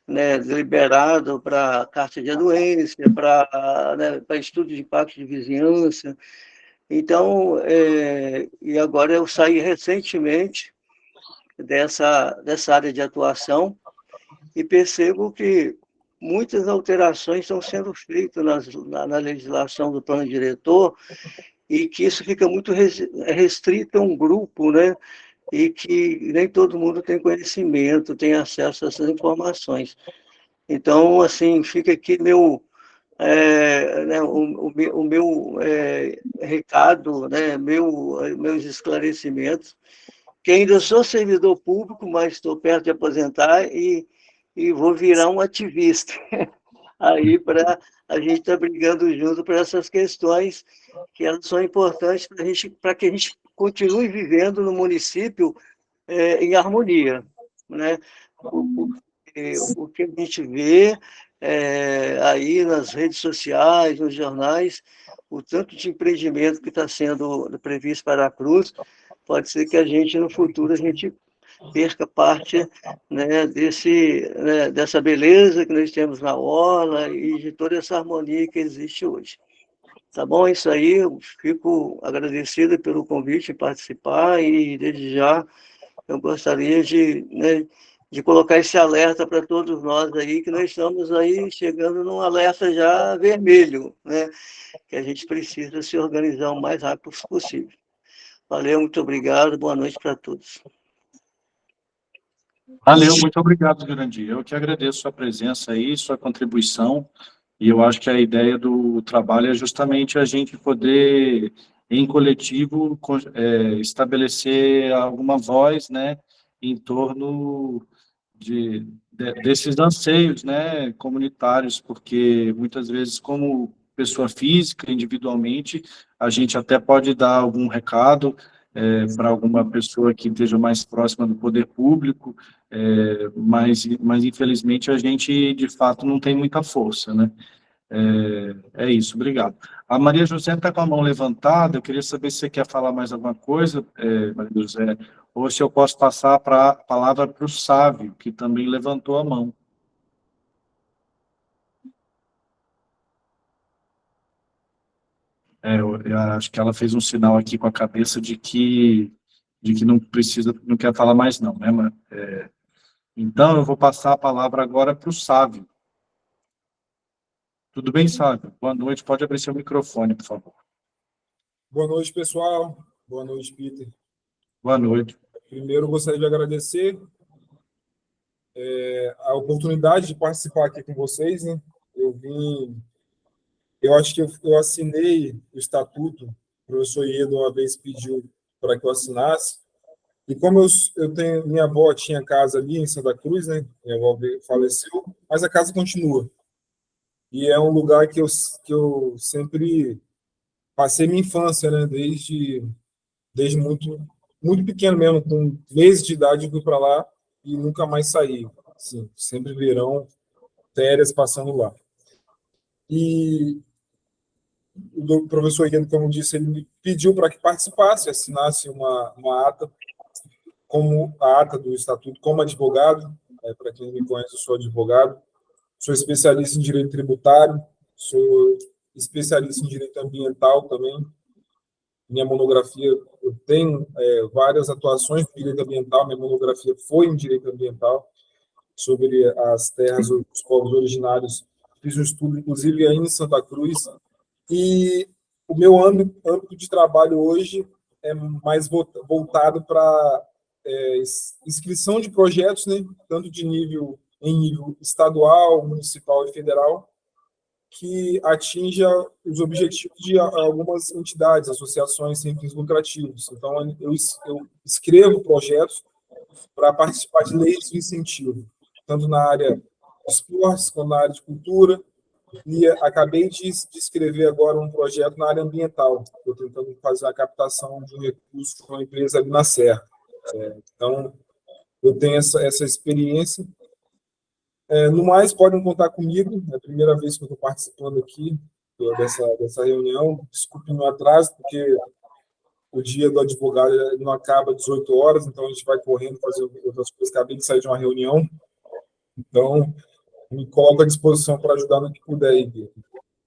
né, liberados para carta de anuência, para estudo de impacto de vizinhança. Então, e agora eu saí recentemente dessa área de atuação e percebo que muitas alterações estão sendo feitas na legislação do plano diretor e que isso fica muito restrito a um grupo, né? E que nem todo mundo tem conhecimento, tem acesso a essas informações. Então, assim, fica aqui o meu recado, né, meus esclarecimentos, que ainda sou servidor público, mas estou perto de aposentar e vou virar um ativista aí para a gente estar brigando junto por essas questões que elas são importantes para que a gente continue vivendo no município em harmonia, né? O que a gente vê aí nas redes sociais, nos jornais, o tanto de empreendimento que está sendo previsto para a Cruz, pode ser que a gente, no futuro, a gente perca parte, né, dessa beleza que nós temos na orla e de toda essa harmonia que existe hoje. Tá bom? É isso aí, eu fico agradecido pelo convite de participar e, desde já, eu gostaria de colocar esse alerta para todos nós aí, que nós estamos aí chegando num alerta já vermelho, né? Que a gente precisa se organizar o mais rápido possível. Valeu, muito obrigado, boa noite para todos. Valeu, muito obrigado, Jurandir. Eu que agradeço sua presença aí, sua contribuição, e eu acho que a ideia do trabalho é justamente a gente poder, em coletivo, estabelecer alguma voz, né, em torno desses anseios, né, comunitários, porque muitas vezes, como pessoa física, individualmente, a gente até pode dar algum recado para alguma pessoa que esteja mais próxima do poder público, mas infelizmente a gente, de fato, não tem muita força, né? É isso, obrigado. A Maria José está com a mão levantada, eu queria saber se você quer falar mais alguma coisa, Maria José, ou se eu posso passar a palavra para o Sávio, que também levantou a mão. Eu acho que ela fez um sinal aqui com a cabeça de que não precisa, não quer falar mais não, né? Então, eu vou passar a palavra agora para o Sávio. Tudo bem, Sávio? Boa noite, pode abrir seu microfone, por favor. Boa noite, pessoal. Boa noite, Peter. Boa noite. Primeiro, gostaria de agradecer a oportunidade de participar aqui com vocês, né? Eu acho que eu assinei o estatuto, o professor Iedo uma vez pediu para que eu assinasse, e como eu tenho, minha avó tinha casa ali em Santa Cruz, né? Minha avó faleceu, mas a casa continua. E é um lugar que eu sempre passei minha infância, né? Desde muito pequeno mesmo, com meses de idade, eu fui para lá e nunca mais saí. Assim, sempre verão, férias passando lá. E o professor Ian, como disse, ele me pediu para que participasse, assinasse uma ata, como a ata do estatuto, como advogado. Para quem não me conhece, eu sou advogado, sou especialista em direito tributário, sou especialista em direito ambiental também. Minha monografia, eu tenho várias atuações em direito ambiental, minha monografia foi em direito ambiental, sobre as terras dos povos originários. Fiz um estudo, inclusive, aí em Santa Cruz, e o meu âmbito de trabalho hoje é mais voltado para inscrição de projetos, né, tanto em nível estadual, municipal e federal, que atinja os objetivos de algumas entidades, associações sem fins lucrativos. Então, eu escrevo projetos para participar de leis de incentivo, tanto na área de esportes quanto na área de cultura, e acabei de escrever agora um projeto na área ambiental. Estou tentando fazer a captação de um recurso com uma empresa ali na Serra. Então, eu tenho essa experiência. No mais, podem contar comigo. É a primeira vez que eu estou participando aqui dessa reunião. Desculpe o atraso, porque o dia do advogado não acaba às 18 horas, então a gente vai correndo fazer outras coisas. Acabei de sair de uma reunião. Então, me coloco à disposição para ajudar no que puder aí,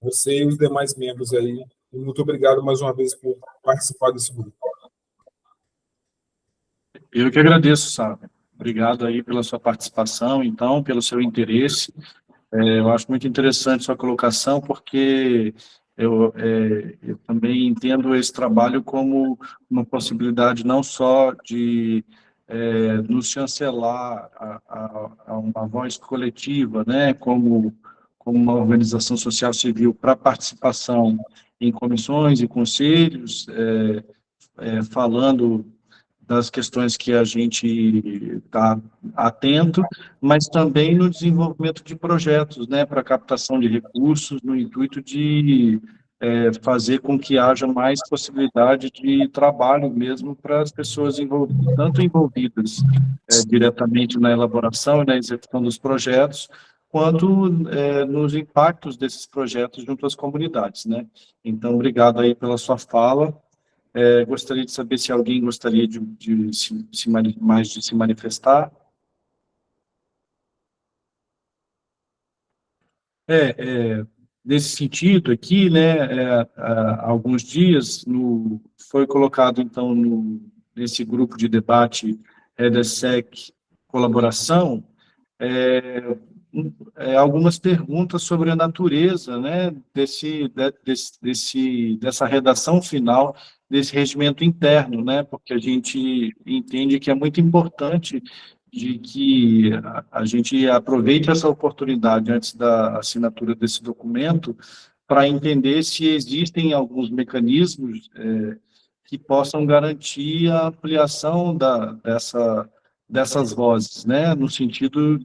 você e os demais membros aí. E muito obrigado mais uma vez por participar desse grupo. Eu que agradeço, Sávio. Obrigado aí pela sua participação, então, pelo seu interesse. Eu acho muito interessante sua colocação, porque eu também entendo esse trabalho como uma possibilidade não só de nos chancelar a uma voz coletiva, né, como uma organização social civil para participação em comissões e conselhos, falando das questões que a gente está atento, mas também no desenvolvimento de projetos, né, para captação de recursos, no intuito de fazer com que haja mais possibilidade de trabalho mesmo para as pessoas envolvidas, tanto envolvidas diretamente na elaboração e na execução dos projetos, quanto nos impactos desses projetos junto às comunidades, né? Então, obrigado aí pela sua fala. Gostaria de saber se alguém gostaria de se manifestar. Nesse sentido aqui, né, há alguns dias foi colocado, então, nesse grupo de debate EDESEC Colaboração, algumas perguntas sobre a natureza, né, dessa redação final desse regimento interno, né, porque a gente entende que é muito importante de que a gente aproveite essa oportunidade antes da assinatura desse documento para entender se existem alguns mecanismos que possam garantir a ampliação dessas vozes, né, no sentido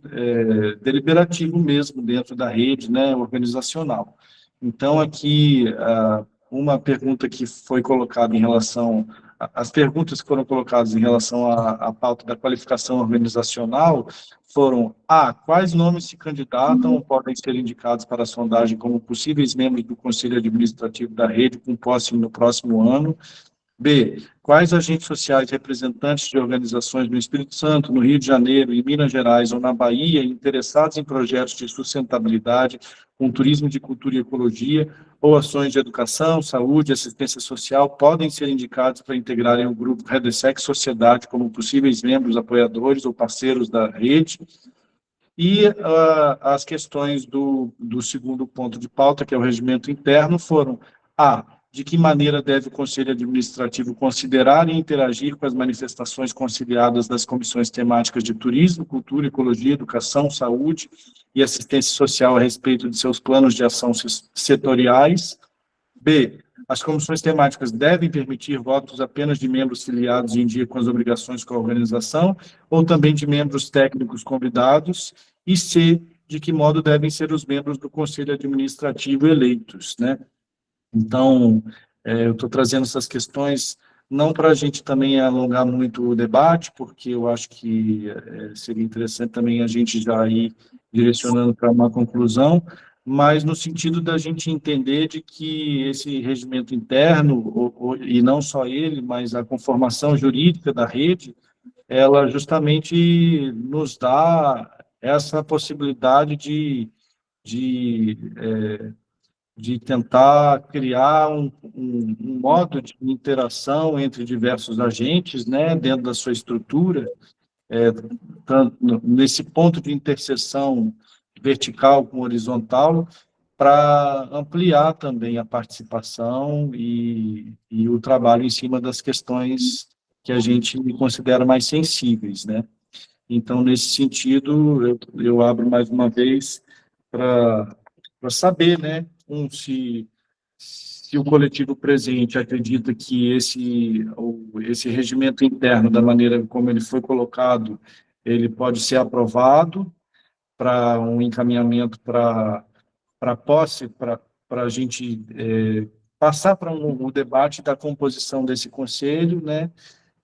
deliberativo mesmo, dentro da rede, né, organizacional. Então, aqui, uma pergunta que foi colocada em relação... As perguntas que foram colocadas em relação à pauta da qualificação organizacional foram: quais nomes se candidatam ou podem ser indicados para a sondagem como possíveis membros do Conselho Administrativo da Rede, com posse no próximo ano? B, quais agentes sociais representantes de organizações no Espírito Santo, no Rio de Janeiro, em Minas Gerais ou na Bahia, interessados em projetos de sustentabilidade, com turismo de cultura e ecologia, ou ações de educação, saúde e assistência social, podem ser indicados para integrarem o grupo Redesec Sociedade como possíveis membros, apoiadores ou parceiros da rede. E as questões do segundo ponto de pauta, que é o regimento interno, foram: A, de que maneira deve o Conselho Administrativo considerar e interagir com as manifestações conciliadas das comissões temáticas de turismo, cultura, ecologia, educação, saúde e assistência social a respeito de seus planos de ação setoriais. B, as comissões temáticas devem permitir votos apenas de membros filiados em dia com as obrigações com a organização, ou também de membros técnicos convidados. E C, de que modo devem ser os membros do Conselho Administrativo eleitos, né? Então, eu estou trazendo essas questões não para a gente também alongar muito o debate, porque eu acho que seria interessante também a gente já ir direcionando para uma conclusão, mas no sentido da gente entender de que esse regimento interno, e não só ele, mas a conformação jurídica da rede, ela justamente nos dá essa possibilidade de tentar criar um modo de interação entre diversos agentes, né, dentro da sua estrutura, tanto nesse ponto de interseção vertical com horizontal, para ampliar também a participação e o trabalho em cima das questões que a gente considera mais sensíveis, né? Então, nesse sentido, eu abro mais uma vez para saber, né, se o coletivo presente acredita que esse regimento interno, da maneira como ele foi colocado, ele pode ser aprovado para um encaminhamento para posse, para a gente passar para o debate da composição desse conselho, né,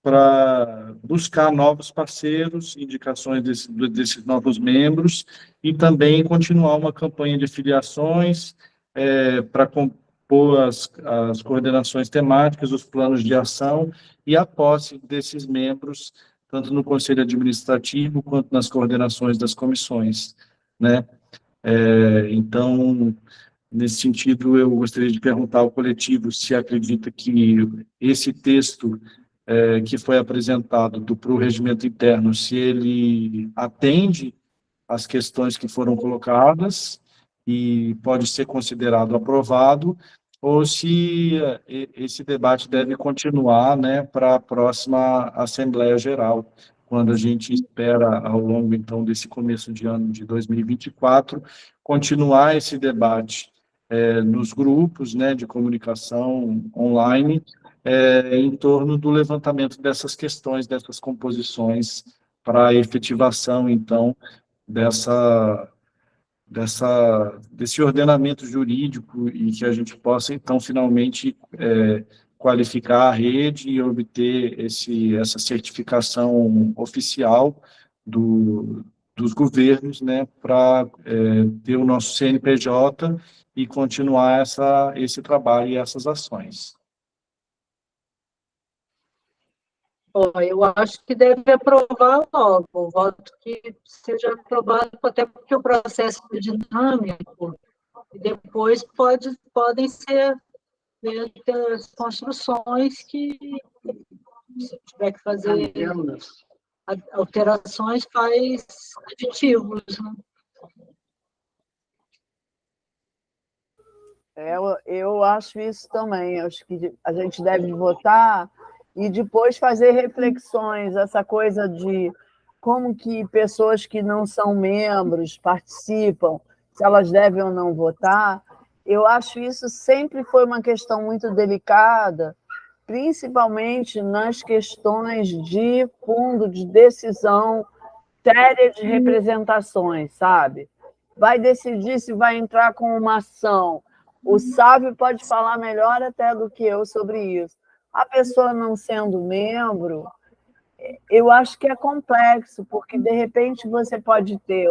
para buscar novos parceiros, indicações desses novos membros, e também continuar uma campanha de filiações para compor as coordenações temáticas, os planos de ação e a posse desses membros, tanto no Conselho Administrativo quanto nas coordenações das comissões, né? Então, nesse sentido, eu gostaria de perguntar ao coletivo se acredita que esse texto que foi apresentado para o regimento interno, se ele atende às questões que foram colocadas e pode ser considerado aprovado, ou se esse debate deve continuar, né, para a próxima Assembleia Geral, quando a gente espera, ao longo, então, desse começo de ano de 2024, continuar esse debate nos grupos, né, de comunicação online, em torno do levantamento dessas questões, dessas composições, para a efetivação, então, desse ordenamento jurídico, e que a gente possa, então, finalmente qualificar a rede e obter essa certificação oficial dos governos, né, para ter o nosso CNPJ e continuar esse trabalho e essas ações. Bom, eu acho que deve aprovar logo, o voto que seja aprovado, até porque o processo é dinâmico, e depois podem ser feitas construções que, se tiver que fazer alterações, faz aditivos, né? Eu acho isso também. Acho que a gente deve votar e depois fazer reflexões, essa coisa de como que pessoas que não são membros participam, se elas devem ou não votar. Eu acho isso sempre foi uma questão muito delicada, principalmente nas questões de fundo de decisão séria de representações, sabe? Vai decidir se vai entrar com uma ação. O Sábio pode falar melhor até do que eu sobre isso. A pessoa não sendo membro, eu acho que é complexo, porque, de repente, você pode ter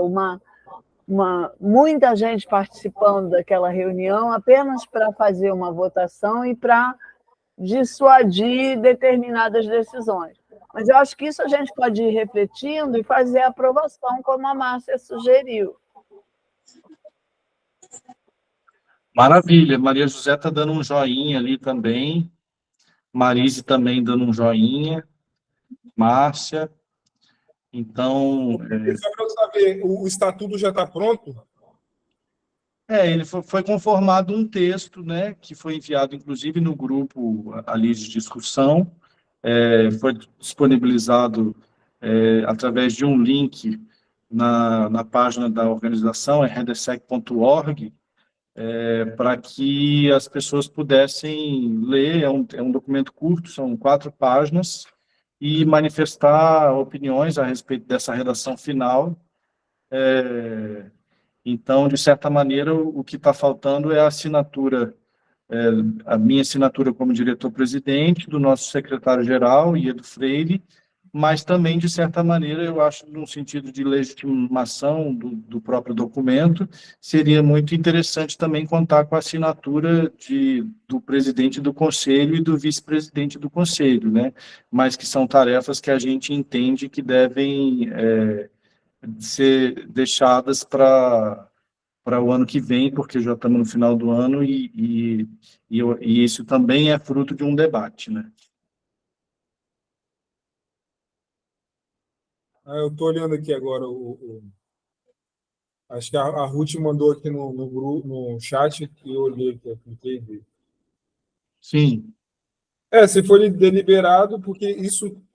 muita gente participando daquela reunião apenas para fazer uma votação e para dissuadir determinadas decisões. Mas eu acho que isso a gente pode ir refletindo e fazer a aprovação, como a Márcia sugeriu. Maravilha. Maria José está dando um joinha ali também. Marise também dando um joinha. Márcia. Então... Só para eu saber, o estatuto já está pronto? Ele foi conformado um texto, né, que foi enviado, inclusive, no grupo ali de discussão, foi disponibilizado através de um link na página da organização, redesec.org, para que as pessoas pudessem ler, é um documento curto, são 4 páginas, e manifestar opiniões a respeito dessa redação final. Então, de certa maneira, o que está faltando é a assinatura, a minha assinatura como diretor-presidente, do nosso secretário-geral, Iedo Freire, mas também, de certa maneira, eu acho, num sentido de legitimação do próprio documento, seria muito interessante também contar com a assinatura do presidente do conselho e do vice-presidente do conselho, né? Mas que são tarefas que a gente entende que devem ser deixadas para o ano que vem, porque já estamos no final do ano e isso também é fruto de um debate, né? Eu estou olhando aqui agora, acho que a Ruth mandou aqui no grupo, no chat, e eu olhei aqui, eu cliquei e vi. Sim. Se for deliberado, porque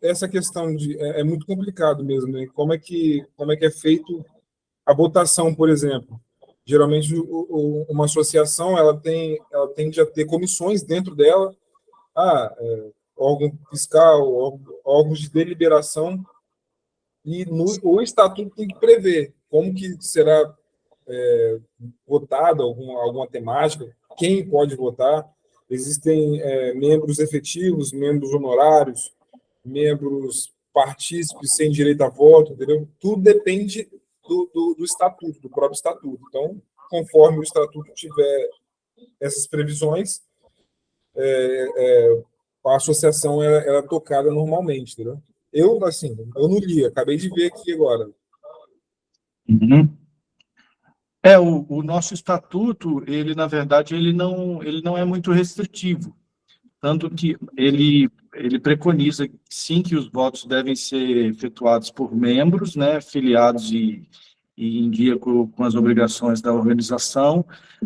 essa questão é muito complicado mesmo, né? Como é que é feito a votação, por exemplo? Geralmente, uma associação ela tende a ter comissões dentro dela, órgão fiscal, órgãos de deliberação, e o estatuto tem que prever como que será votado alguma temática, quem pode votar. Existem membros efetivos, membros honorários, membros partícipes sem direito a voto, entendeu? Tudo depende do estatuto, do próprio estatuto. Então, conforme o estatuto tiver essas previsões, a associação ela é tocada normalmente, entendeu? Eu não li, acabei de ver aqui agora. Uhum. O nosso estatuto, ele, na verdade, ele não é muito restritivo, tanto que ele preconiza, sim, que os votos devem ser efetuados por membros, né, filiados e em dia com as obrigações da organização,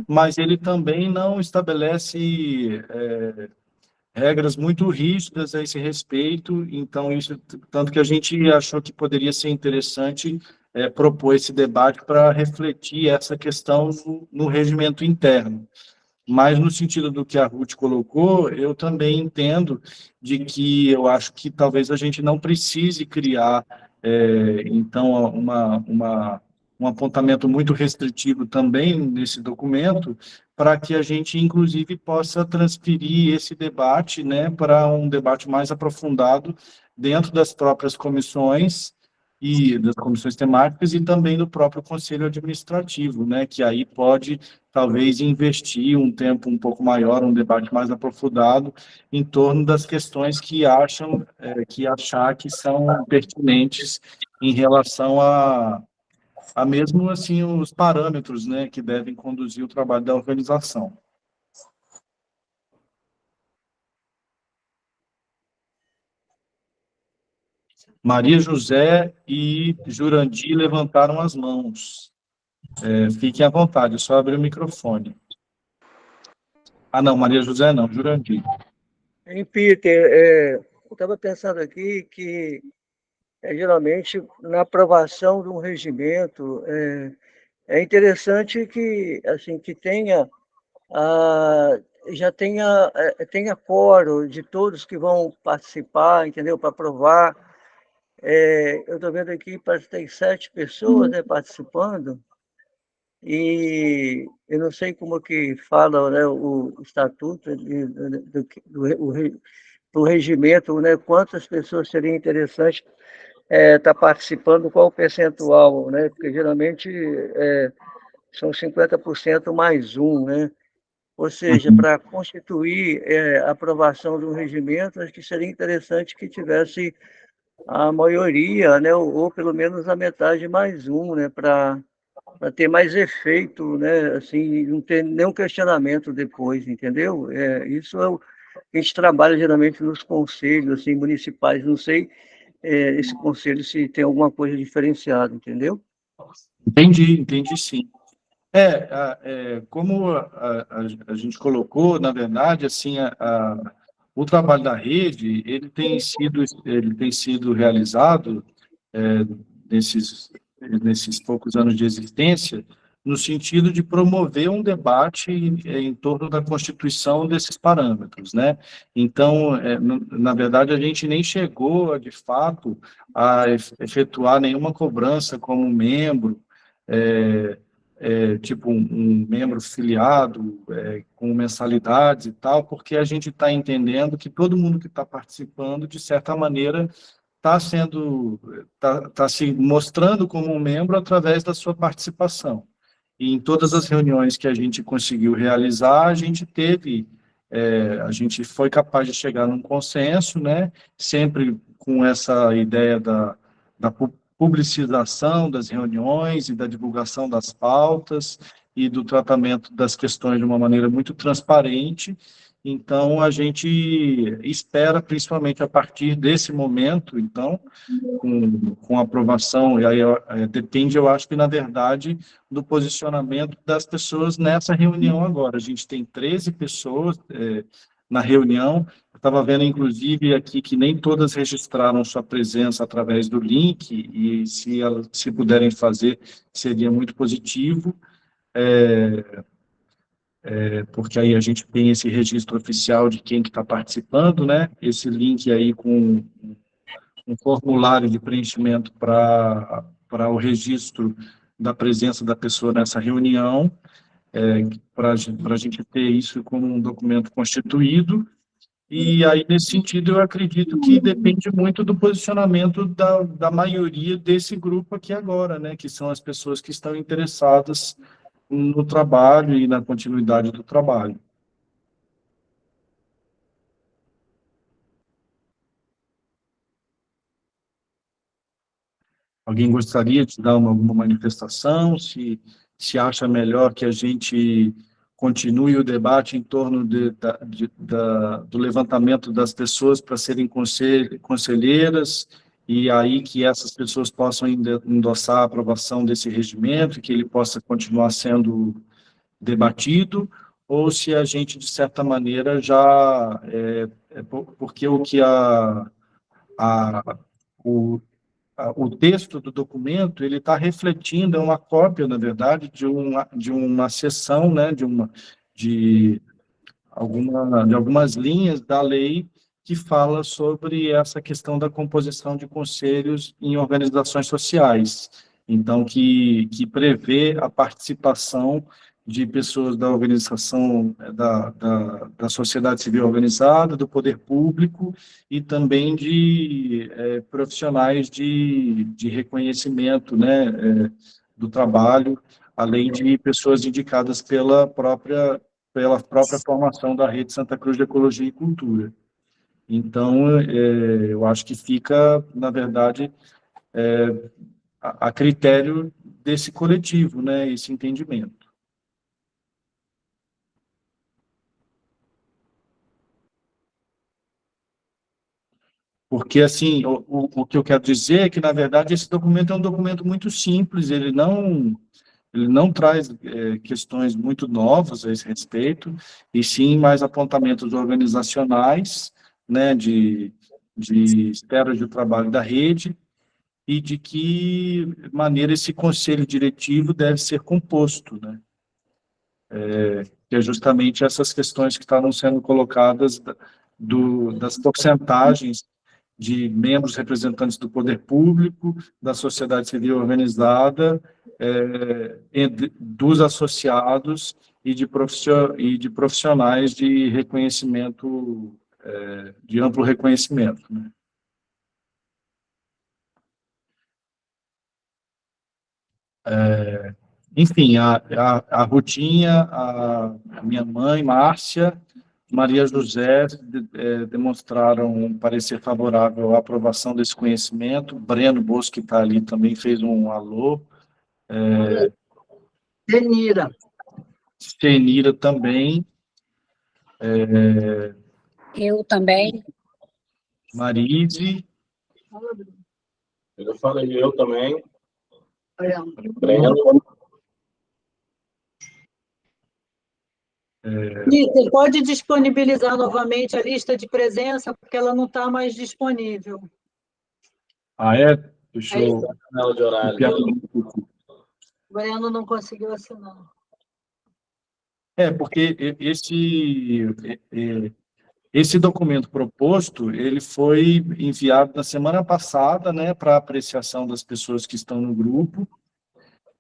mas ele também não estabelece regras muito rígidas a esse respeito, então isso, tanto que a gente achou que poderia ser interessante propor esse debate para refletir essa questão no regimento interno. Mas no sentido do que a Ruth colocou, eu também entendo de que eu acho que talvez a gente não precise criar, então, um apontamento muito restritivo também nesse documento, para que a gente, inclusive, possa transferir esse debate, né, para um debate mais aprofundado dentro das próprias comissões e das comissões temáticas e também do próprio conselho administrativo, né, que aí pode talvez investir um tempo um pouco maior, um debate mais aprofundado em torno das questões que achar que são pertinentes em relação a mesmo assim os parâmetros, né, que devem conduzir o trabalho da organização. Maria José e Jurandir levantaram as mãos. Fiquem à vontade, é só abrir o microfone. Não, Maria José não, Jurandir. Em Peter, eu estava pensando aqui que, geralmente, na aprovação de um regimento, é interessante que, assim, que tenha, já tenha quórum de todos que vão participar, entendeu? Para aprovar. Eu estou vendo aqui, parece que tem 7 pessoas, né, participando, e eu não sei como que fala, né, o estatuto do regimento, né, quantas pessoas seria interessante estar participando, qual o percentual, né, porque geralmente são 50% mais um, né, Ou seja, para constituir a aprovação de um regimento, acho que seria interessante que tivesse a maioria, né, ou pelo menos a metade mais um, né, para ter mais efeito, né, assim, não ter nenhum questionamento depois, entendeu? Isso é o que a gente trabalha geralmente nos conselhos assim, municipais, não sei esse conselho se tem alguma coisa diferenciada, entendeu? Entendi sim. Como a gente colocou, na verdade, assim, o trabalho da rede, ele tem sido realizado é, nesses poucos anos de existência, no sentido de promover um debate em torno da constituição desses parâmetros, né? Então, na verdade, a gente nem chegou, de fato, a efetuar nenhuma cobrança como membro, é, tipo um membro filiado, com mensalidades e tal, porque a gente está entendendo que todo mundo que está participando, de certa maneira, está se mostrando como um membro através da sua participação. E em todas as reuniões que a gente conseguiu realizar, a gente foi capaz de chegar num consenso, né? Sempre com essa ideia da publicização das reuniões e da divulgação das pautas e do tratamento das questões de uma maneira muito transparente. Então, a gente espera, principalmente a partir desse momento, então, com aprovação, e aí depende, eu acho que, na verdade, do posicionamento das pessoas nessa reunião agora. A gente tem 13 pessoas na reunião, eu estava vendo, inclusive, aqui que nem todas registraram sua presença através do link, e se puderem fazer, seria muito positivo, porque aí a gente tem esse registro oficial de quem que está participando, né? Esse link aí com um formulário de preenchimento para o registro da presença da pessoa nessa reunião, para a gente ter isso como um documento constituído. E aí, nesse sentido, eu acredito que depende muito do posicionamento da maioria desse grupo aqui agora, né, que são as pessoas que estão interessadas no trabalho e na continuidade do trabalho. Alguém gostaria de dar alguma manifestação? Se acha melhor que a gente continue o debate em torno do levantamento das pessoas para serem conselheiras, e aí que essas pessoas possam endossar a aprovação desse regimento, e que ele possa continuar sendo debatido, ou se a gente, de certa maneira, já... porque o o texto do documento ele está refletindo, é uma cópia, na verdade, de uma seção, né, de de algumas linhas da lei que fala sobre essa questão da composição de conselhos em organizações sociais. Então, que prevê a participação de pessoas da organização, da sociedade civil organizada, do poder público e também de profissionais de reconhecimento, né, do trabalho, além de pessoas indicadas pela própria formação da Rede Santa Cruz de Ecologia e Cultura. Então, eu acho que fica, na verdade, a critério desse coletivo, né, esse entendimento. Porque, assim, o que eu quero dizer é que, na verdade, esse documento é um documento muito simples, ele não traz questões muito novas a esse respeito, e sim mais apontamentos organizacionais, né, de esferas de trabalho da rede, e de que maneira esse conselho diretivo deve ser composto, né, que é justamente essas questões que estavam sendo colocadas das porcentagens de membros representantes do poder público, da sociedade civil organizada, dos associados e de profissionais de reconhecimento, de amplo reconhecimento, né? enfim, a Rutinha, a minha mãe, Márcia, Maria José, demonstraram um parecer favorável à aprovação desse conhecimento. Breno Bosco, que está ali, também fez um alô. Denira. Senira também. Eu também. Marise. Eu falei eu também. Breno. Você pode disponibilizar novamente a lista de presença, porque ela não está mais disponível. Ah, é? Deixa eu... Janela de horário. O Breno não conseguiu assinar. Porque esse documento proposto, ele foi enviado na semana passada, né, para apreciação das pessoas que estão no grupo,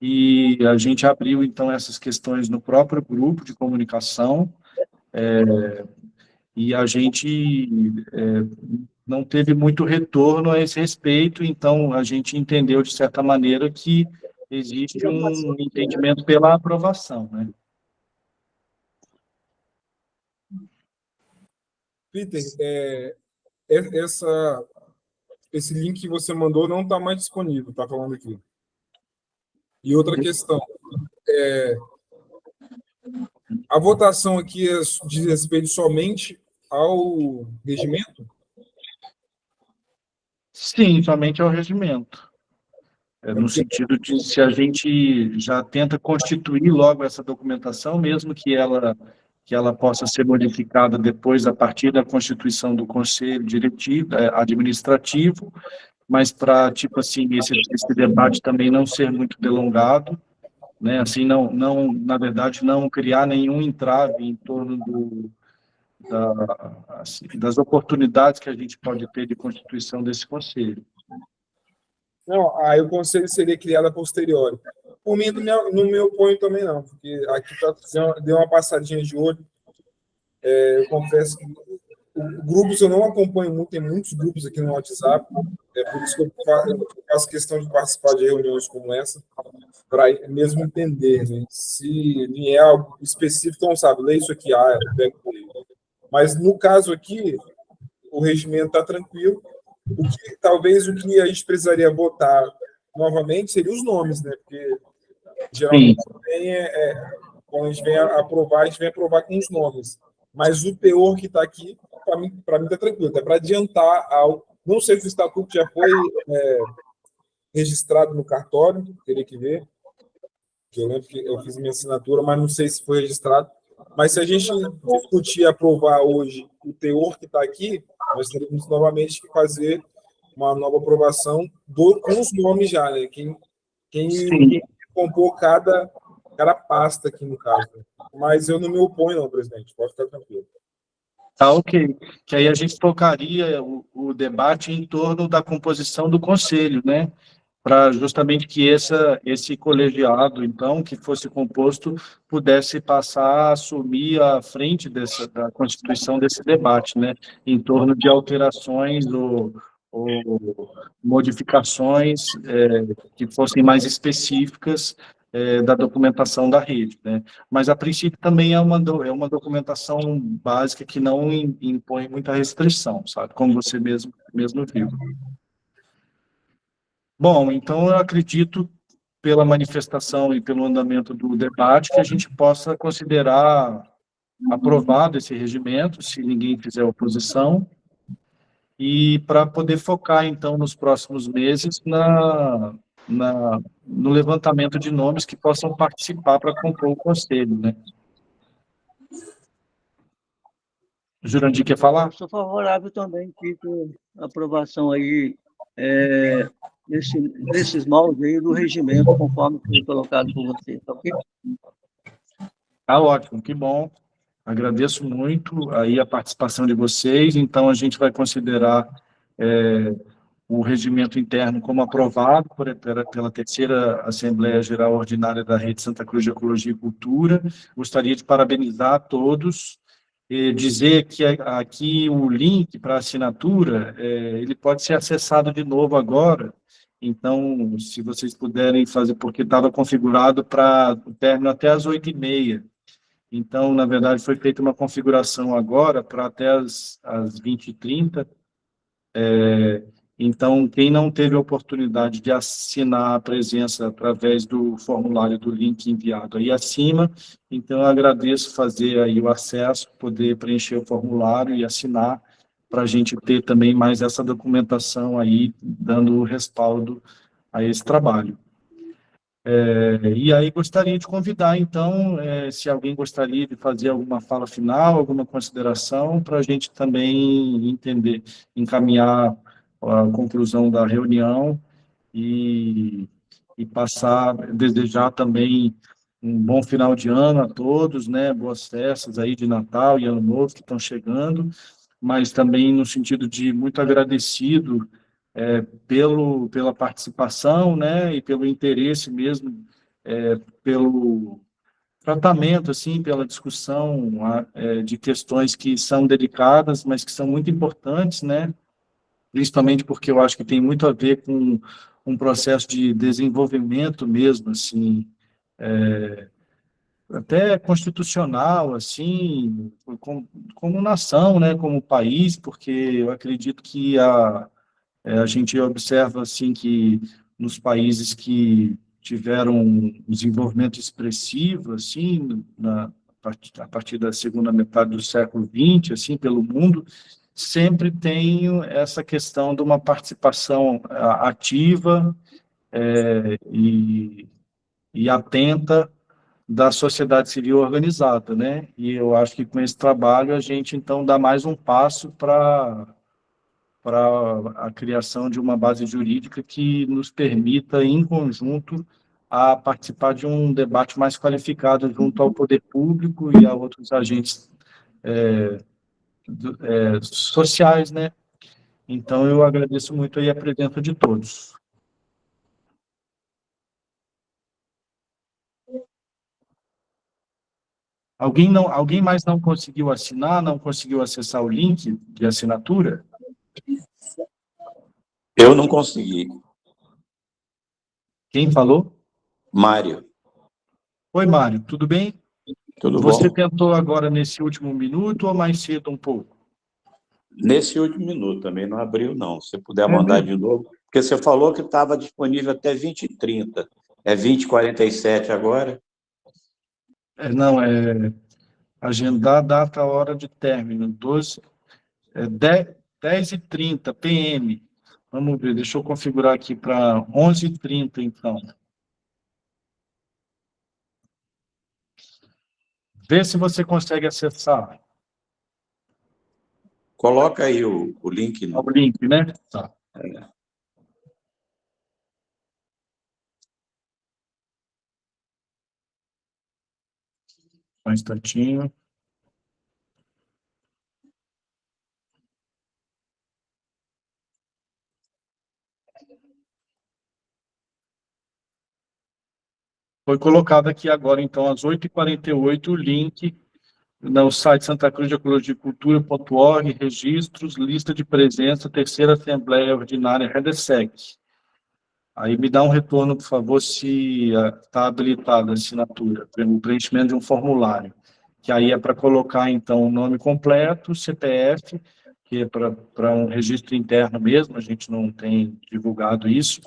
e a gente abriu, então, essas questões no próprio grupo de comunicação, e a gente não teve muito retorno a esse respeito, então a gente entendeu, de certa maneira, que existe um entendimento pela aprovação, né? Peter, esse link que você mandou não está mais disponível, está falando aqui. E outra questão, a votação aqui diz respeito somente ao regimento? Sim, somente ao regimento. No sentido de, se a gente já tenta constituir logo essa documentação, mesmo que ela possa ser modificada depois, a partir da constituição do Conselho Diretivo, Administrativo, mas para, tipo assim, esse debate também não ser muito delongado, né? Assim, na verdade, não criar nenhum entrave em torno das oportunidades que a gente pode ter de constituição desse Conselho. Não, aí o Conselho seria criado a posteriori. Por mim, não me oponho também não, porque aqui deu uma passadinha de olho. Eu confesso que grupos eu não acompanho muito, tem muitos grupos aqui no WhatsApp, por isso que eu faço questão de participar de reuniões como essa, para mesmo entender, né? Se vier algo específico, então, sabe, lê isso aqui, eu pego por aí. Mas, no caso aqui, o regimento está tranquilo. Talvez o que a gente precisaria votar novamente seria os nomes, né? Porque, geralmente, quando a gente vem aprovar, a gente vem aprovar com os nomes. Mas o teor que está aqui, para mim está tranquilo, até para adiantar algo. Não sei se o estatuto já foi registrado no cartório, teria que ver. Eu lembro que eu fiz minha assinatura, mas não sei se foi registrado. Mas se a gente discutir e aprovar hoje o teor que está aqui, nós teremos novamente que fazer uma nova aprovação com os nomes já, né? Quem compor cada pasta aqui, no caso. Mas eu não me oponho, não, presidente. Pode ficar tranquilo. Tá, ok. Que aí a gente focaria o debate em torno da composição do conselho, né? Para justamente que esse colegiado, então, que fosse composto, pudesse passar a assumir a frente da constituição desse debate, né? Em torno de alterações ou modificações que fossem mais específicas da documentação da rede, né? Mas, a princípio, também é uma documentação básica que não impõe muita restrição, sabe? Como você mesmo viu. Bom, então eu acredito, pela manifestação e pelo andamento do debate, que a gente possa considerar aprovado esse regimento, se ninguém fizer oposição, e para poder focar, então, nos próximos meses no levantamento de nomes que possam participar para compor o conselho, né? Jurandir, quer falar? Eu sou favorável também, tipo, aprovação aí nesses moldes aí do regimento, conforme foi colocado por você, tá ok? Tá ótimo, que bom. Agradeço muito aí a participação de vocês. Então, a gente vai considerar o regimento interno como aprovado pela terceira Assembleia Geral Ordinária da Rede Santa Cruz de Ecologia e Cultura. Gostaria de parabenizar a todos e dizer que aqui o link para assinatura, ele pode ser acessado de novo agora, Então, se vocês puderem fazer, porque estava configurado para o término até às 8h30. Então, na verdade, foi feita uma configuração agora para até às 20h30. Então, quem não teve a oportunidade de assinar a presença através do formulário do link enviado aí acima, então eu agradeço fazer aí o acesso, poder preencher o formulário e assinar, para a gente ter também mais essa documentação aí, dando respaldo a esse trabalho. E aí gostaria de convidar, então, se alguém gostaria de fazer alguma fala final, alguma consideração, para a gente também entender, encaminhar a conclusão da reunião e passar, desejar também um bom final de ano a todos, né? Boas festas aí de Natal e Ano Novo que estão chegando, mas também no sentido de muito agradecido pela participação, né, e pelo interesse mesmo, pelo tratamento, assim, pela discussão de questões que são delicadas, mas que são muito importantes, né, principalmente porque eu acho que tem muito a ver com um processo de desenvolvimento mesmo, assim, até constitucional, assim, como nação, né, como país, porque eu acredito que a gente observa assim que nos países que tiveram um desenvolvimento expressivo assim a partir da segunda metade do século XX, assim, pelo mundo, sempre tem essa questão de uma participação ativa e atenta da sociedade civil organizada, né? E eu acho que com esse trabalho a gente então dá mais um passo para a criação de uma base jurídica que nos permita, em conjunto, a participar de um debate mais qualificado junto ao poder público e a outros agentes sociais, né? Então, eu agradeço muito aí a presença de todos. Alguém mais não conseguiu assinar, não conseguiu acessar o link de assinatura? Eu não consegui. Quem falou? Mário, Oi, Mário, tudo bem? tudo Você bom? tentou agora nesse último minuto ou mais cedo um pouco? Nesse último minuto também não abriu, não. Se puder É mandar mesmo? de novo, porque você falou que estava disponível até 20h30. É 20h47 agora? Não, agendar a data, a hora de término, 10h30 PM. Vamos ver, deixa eu configurar aqui para 11h30, então. Vê se você consegue acessar Coloca aí o link. o link, né? Tá. Só um instantinho. Foi colocado aqui agora, então, às 8h48, o link no site Santa Cruz de Ecologia e Cultura.org, registros, lista de presença, terceira Assembleia Ordinária REDESEC. Aí me dá um retorno, por favor, se está habilitada a assinatura, o preenchimento de um formulário, que aí é para colocar, então, o nome completo, CPF, que é para um registro interno mesmo, a gente não tem divulgado isso,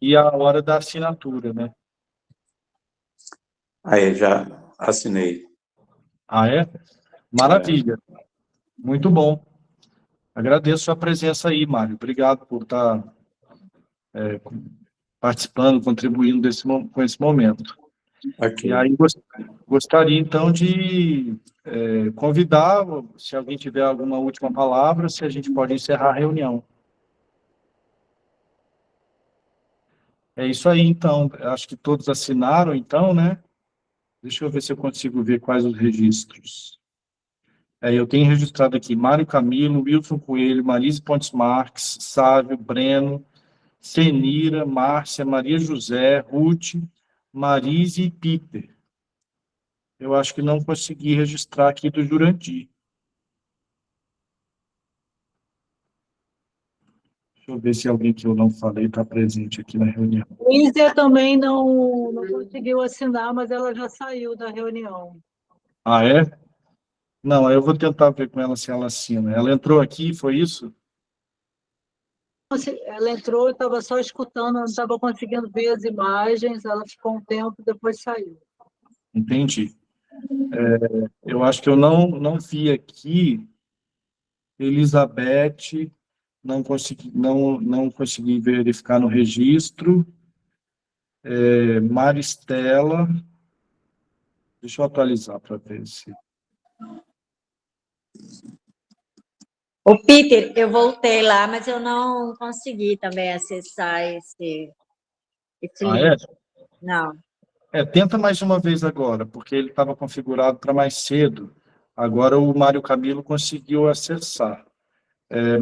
e a hora da assinatura, né? Aí, já assinei. Ah, é? Maravilha. Muito bom. Agradeço a presença aí, Mário. Obrigado por estar participando, contribuindo com esse momento. Aqui. E aí, gostaria, então, de convidar, se alguém tiver alguma última palavra, se a gente pode encerrar a reunião. É isso aí, então. Acho que todos assinaram, então, né? Deixa eu ver se eu consigo ver quais os registros. Eu tenho registrado aqui Mário Camilo, Wilson Coelho, Marise Pontes Marques, Sávio, Breno, Senira, Márcia, Maria José, Ruth, Marise e Peter. Eu acho que não consegui registrar aqui do Jurandir. Deixa eu ver se alguém que eu não falei está presente aqui na reunião. Lízia também não conseguiu assinar, mas ela já saiu da reunião. Ah, é? Não, aí eu vou tentar ver com ela se ela assina. Ela entrou aqui, foi isso? Ela entrou, eu estava só escutando, não estava conseguindo ver as imagens, ela ficou um tempo, depois saiu. Entendi. Eu acho que eu não vi aqui Elizabeth, não consegui verificar no registro. Maristela, deixa eu atualizar para ver se... O Peter, eu voltei lá, mas eu não consegui também acessar esse Ah, link. é? Não. Tenta mais uma vez agora, porque ele estava configurado para mais cedo. Agora o Mário Camilo conseguiu acessar.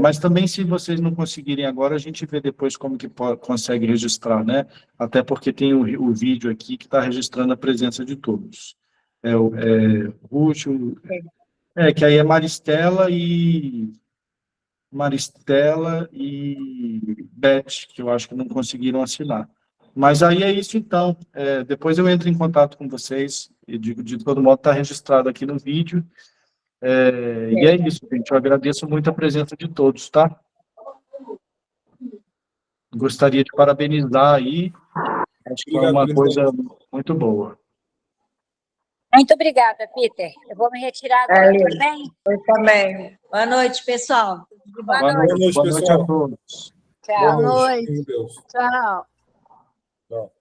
Mas também, se vocês não conseguirem agora, a gente vê depois como que consegue registrar, né? Até porque tem o vídeo aqui que está registrando a presença de todos. Rúcio, que aí é Maristela e Beth, que eu acho que não conseguiram assinar. Mas aí é isso, então. Depois eu entro em contato com vocês e digo, de todo modo, está registrado aqui no vídeo. E é isso, gente. Eu agradeço muito a presença de todos, tá? Gostaria de parabenizar aí. Acho que é Obrigado, uma presidente. coisa muito boa. Muito obrigada, Peter. Eu vou me retirar agora, tudo bem? Eu também. Boa noite, pessoal. Boa Boa noite. noite, Boa noite, boa noite a pessoal. todos. Tchau. Boa noite. Fiquem com Deus. Tchau. Tchau.